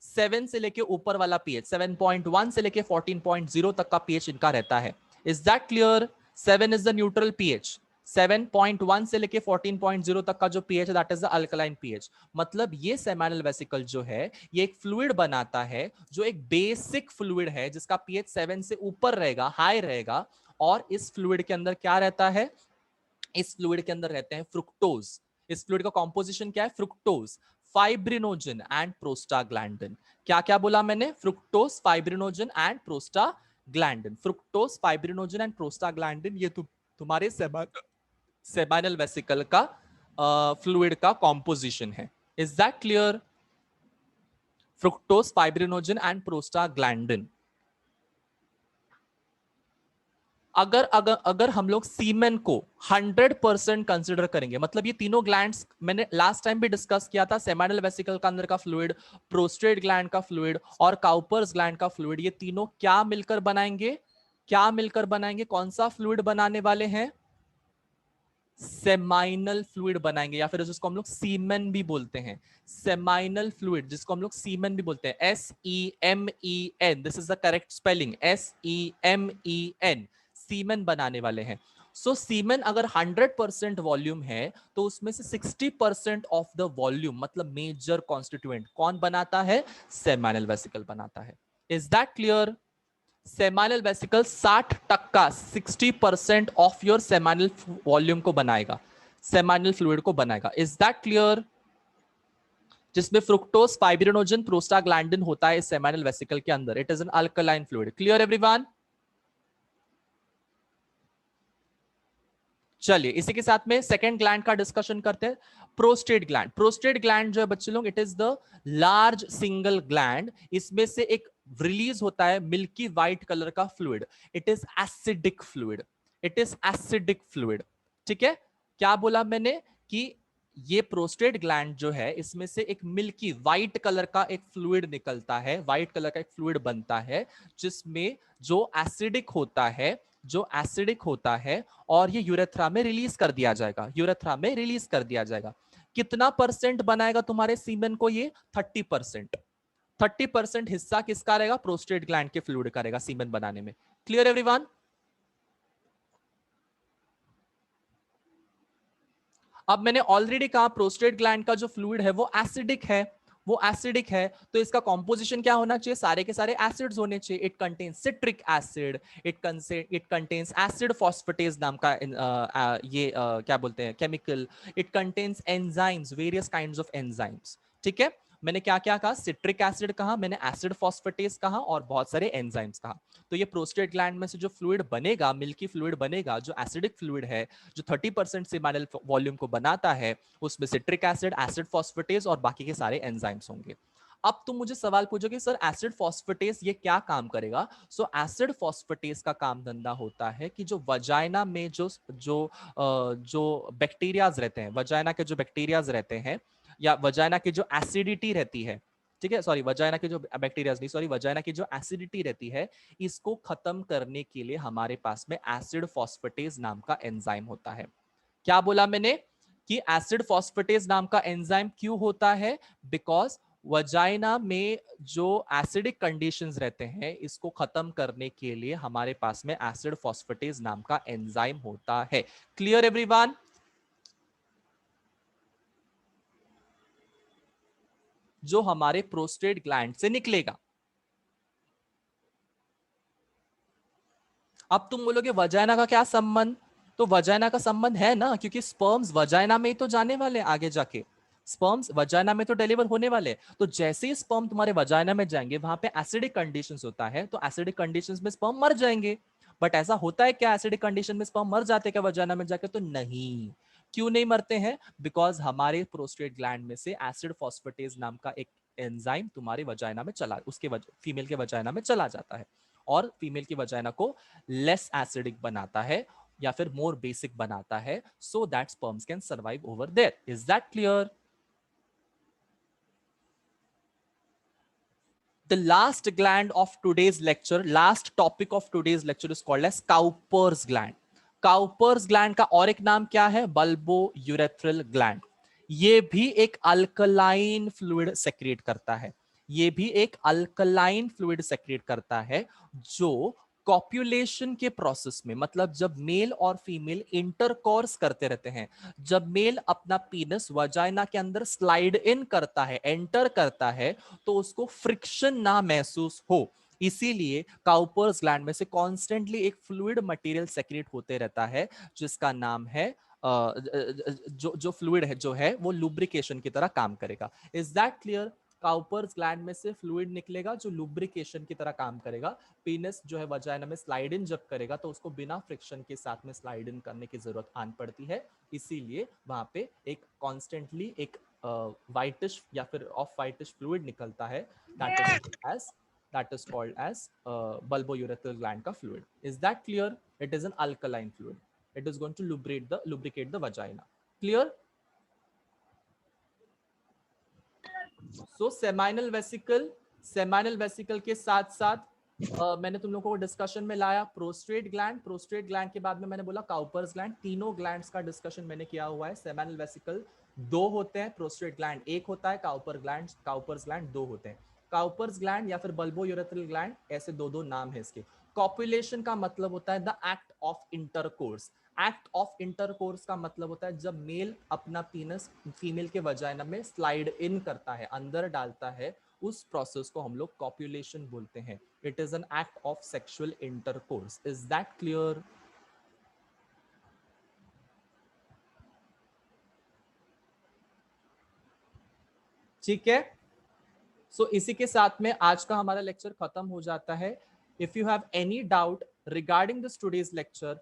7 से लेके ऊपर वाला पीएच 7.1 से लेके 14.0 तक का पीएच इनका रहता है। Is that clear? 7 is the neutral pH. 7.1 से लेके 14.0 तक का जो पीएच है that is the alkaline pH. मतलब ये सेमाइनल वेसिकल जो है ये एक फ्लूइड बनाता है जो एक बेसिक फ्लूइड है जिसका पीएच 7 से ऊपर रहेगा, हाई रहेगा। और इस फ्लूइड के अंदर क्या रहता है? इस फ्लूइड के अंदर रहते हैं फ्रुक्टोज। इस फ्लूइड का कॉम्पोजिशन क्या है? Fructose, fibrinogen and prostaglandin. क्या क्या बोला मैंने? Fructose, fibrinogen and prostaglandin. Fructose, fibrinogen and prostaglandin ये तुम्हारे सेमाइनल वेसिकल का फ्लूइड का कॉम्पोजिशन है। Is that clear? Fructose, fibrinogen and prostaglandin. अगर अगर अगर हम लोग सीमेन को 100% कंसिडर करेंगे, मतलब ये तीनों ग्लैंड्स मैंने लास्ट टाइम भी डिस्कस किया था, सेमाइनल वेसिकल का अंदर का फ्लूइड, प्रोस्टेट ग्लैंड का फ्लूइड और काउपर्स ग्लैंड का फ्लूइड, ये तीनों क्या मिलकर बनाएंगे? क्या मिलकर बनाएंगे? कौन सा फ्लूइड बनाने वाले हैं? सेमाइनल फ्लूइड बनाएंगे, या फिर जिसको हम लोग सीमेन भी बोलते हैं। सेमाइनल फ्लूइड जिसको हम लोग सीमेन भी बोलते हैं, SEMEN, this is the correct spelling, SEMEN, सीमेन बनाने वाले हैं। सो सीमेन अगर 100% वॉल्यूम है तो उसमें से 60% ऑफ द वॉल्यूम मतलब मेजर कॉन्स्टिट्यूएंट कौन बनाता है? सेमाइनल वेसिकल बनाता है। Is that clear? Seminal vesicle 60% 60% of your seminal volume को बनाएगा, सेमाइनल फ्लूइड को बनाएगा। Is that clear? जिसमें फ्रुक्टोज, फाइब्रिनोजन, प्रोस्टाग्लैंडिन होता है इस सेमाइनल वेसिकल के अंदर। It is an alkaline fluid. Clear everyone? चलिए इसी के साथ में सेकेंड ग्लैंड का डिस्कशन करते हैं, प्रोस्टेट ग्लैंड। प्रोस्टेट ग्लैंड जो है बच्चे लोग, it is the large single gland. इसमें से एक रिलीज होता है मिल्की व्हाइट कलर का fluid. It is acidic fluid. It is acidic fluid. ठीक है, क्या बोला मैंने? कि ये प्रोस्टेट ग्लैंड जो है इसमें से एक मिल्की व्हाइट कलर का एक फ्लूइड निकलता है, व्हाइट कलर का एक फ्लूइड बनता है जिसमें जो एसिडिक होता है, जो एसिडिक होता है, और ये यूरेथ्रा में रिलीज कर दिया जाएगा, यूरेथ्रा में रिलीज कर दिया जाएगा। कितना परसेंट बनाएगा तुम्हारे सीमेन को? ये 30%। 30% हिस्सा किसका रहेगा? प्रोस्टेट ग्लैंड के फ्लूइड का रहेगा सीमेन बनाने में। Clear everyone? अब मैंने ऑलरेडी कहा प्रोस्टेट ग्लैंड का जो फ्लूइड है वो एसिडिक है, वो एसिडिक है, तो इसका कॉम्पोजिशन क्या होना चाहिए, सारे के सारे एसिड्स होने चाहिए. It contains citric acid, it contains acid phosphatase नाम का क्या बोलते हैं chemical. It contains enzymes, various kinds of enzymes. ठीक है, मैंने क्या क्या कहा, सिट्रिक एसिड कहा, मैंने एसिड फॉस्फेटेज कहा, और बहुत सारे एंजाइम्स कहा. तो ये प्रोस्टेट ग्लैंड में से जो फ्लूइड बनेगा, मिल्की फ्लूइड बनेगा, जो एसिडिक फ्लूइड है, जो 30% सेमाइनल वॉल्यूम को बनाता है, उसमें सिट्रिक एसिड, एसिड फॉस्फेटेज और बाकी के सारे एंजाइम्स होंगे. अब तुम मुझे सवाल पूछोगे सर एसिड फॉस्फेटेज ये क्या काम करेगा. सो एसिड फॉस्फेटेज का काम धंधा होता है कि जो वजाइना में जो बैक्टीरियाज रहते हैं, वजाइना के जो बैक्टीरियाज रहते हैं, या वजाइना की जो एसिडिटी रहती है, ठीक है, सॉरी वजाइना की जो बैक्टीरियाज नहीं, सॉरी वजाइना की जो एसिडिटी रहती है, इसको खत्म करने के लिए हमारे पास में एसिड फॉस्फेटेज नाम का एंजाइम होता है. क्या बोला मैंने कि एसिड फॉस्फेटेज नाम का एंजाइम क्यों होता है, बिकॉज वजाइना में जो एसिडिक कंडीशंस रहते हैं, इसको खत्म करने के लिए हमारे पास में एसिड फॉस्फेटेज नाम का एंजाइम होता है. Clear everyone. जो हमारे प्रोस्टेट ग्लैंड से निकलेगा. अब तुम बोलोगे वजाइना का क्या संबंध, तो वजाइना का संबंध है ना, क्योंकि स्पर्म्स वजाइना में ही तो जाने वाले आगे जाके, स्पर्म्स वजाइना में तो डिलीवर होने वाले. तो जैसे ही स्पर्म तुम्हारे वजाइना में जाएंगे, वहां पे एसिडिक कंडीशंस होता है, तो एसिडिक कंडीशंस में स्पर्म मर जाएंगे. बट ऐसा होता है क्या, एसिडिक कंडीशन में स्पर्म मर जाते क्या वजाइना में जाके, तो नहीं. क्यों नहीं मरते हैं, बिकॉज हमारे प्रोस्टेट ग्लैंड में से एसिड फॉस्फेटेज नाम का एक एंजाइम तुम्हारे वजाइना में चला, उसके फीमेल के वजाइना में चला जाता है, और फीमेल की वजाइना को लेस एसिडिक बनाता है, या फिर मोर बेसिक बनाता है, so that sperms can survive over there. Is that clear. The last gland of today's lecture, last topic of today's lecture is called as Cowper's gland. Cowper's gland का और एक नाम क्या है, बल्बो यूरेथ्रल ग्लैंड. ये भी एक alkaline fluid secret करता है. ये भी एक अल्कलाइन फ्लूइड सेक्रेट करता है, जो कॉप्युलेशन के प्रोसेस में, मतलब जब मेल और फीमेल इंटरकॉर्स करते रहते हैं, जब मेल अपना पीनस वजाइना के अंदर स्लाइड इन करता है, एंटर करता है, तो उसको फ्रिक्शन ना महसूस हो, इसीलिए काउपर्स ग्लैंड में से कॉन्स्टेंटली एक फ्लूइड मटेरियल सेक्रेट होते रहता है, जिसका नाम है जो जो फ्लूइड है, जो है वो लुब्रिकेशन की तरह काम करेगा. Is that clear. Cowper's gland में से फ्लूइड निकलेगा जो लुब्रिकेशन की तरह काम करेगा. पीनस जो है वजाइना में स्लाइड इन जब करेगा, तो उसको बिना फ्रिक्शन के साथ में स्लाइड इन करने की जरूरत आन पड़ती है, इसीलिए वहां पे एक कॉन्स्टेंटली एक वाइटिश या फिर ऑफ वाइटिश फ्लूइड निकलता है, that is called as bulbourethral gland का fluid. Is that clear? It is an alkaline fluid. It is going to lubricate the vagina. Clear? So seminal vesicle के साथ साथ मैंने तुम लोगों को डिस्कशन में लाया प्रोस्टेट ग्लैंड के बाद में मैंने बोला काउपर्स ग्लैंड. तीनों ग्लैंड्स का डिस्कशन मैंने किया हुआ है. सेमिनल वेसिकल 2 होते हैं, प्रोस्टेट ग्लैंड 1 होता है, काउपर्स ग्लैंड 2 होते हैं. काउपर्स ग्लैंड या फिर बल्बो यूरेथ्रल ग्लैंड, ऐसे दो नाम है इसके. कॉपुलेशन का मतलब होता है the act of intercourse. Act of intercourse का मतलब होता है जब मेल अपना पीनस फीमेल के वजाइना में स्लाइड इन करता है, अंदर डालता है, उस प्रोसेस को हम लोग कॉपुलेशन बोलते हैं. It is an act of sexual intercourse. Is that clear. ठीक है. सो इसी के साथ में आज का हमारा लेक्चर खत्म हो जाता है. If you have any doubt regarding this today's lecture,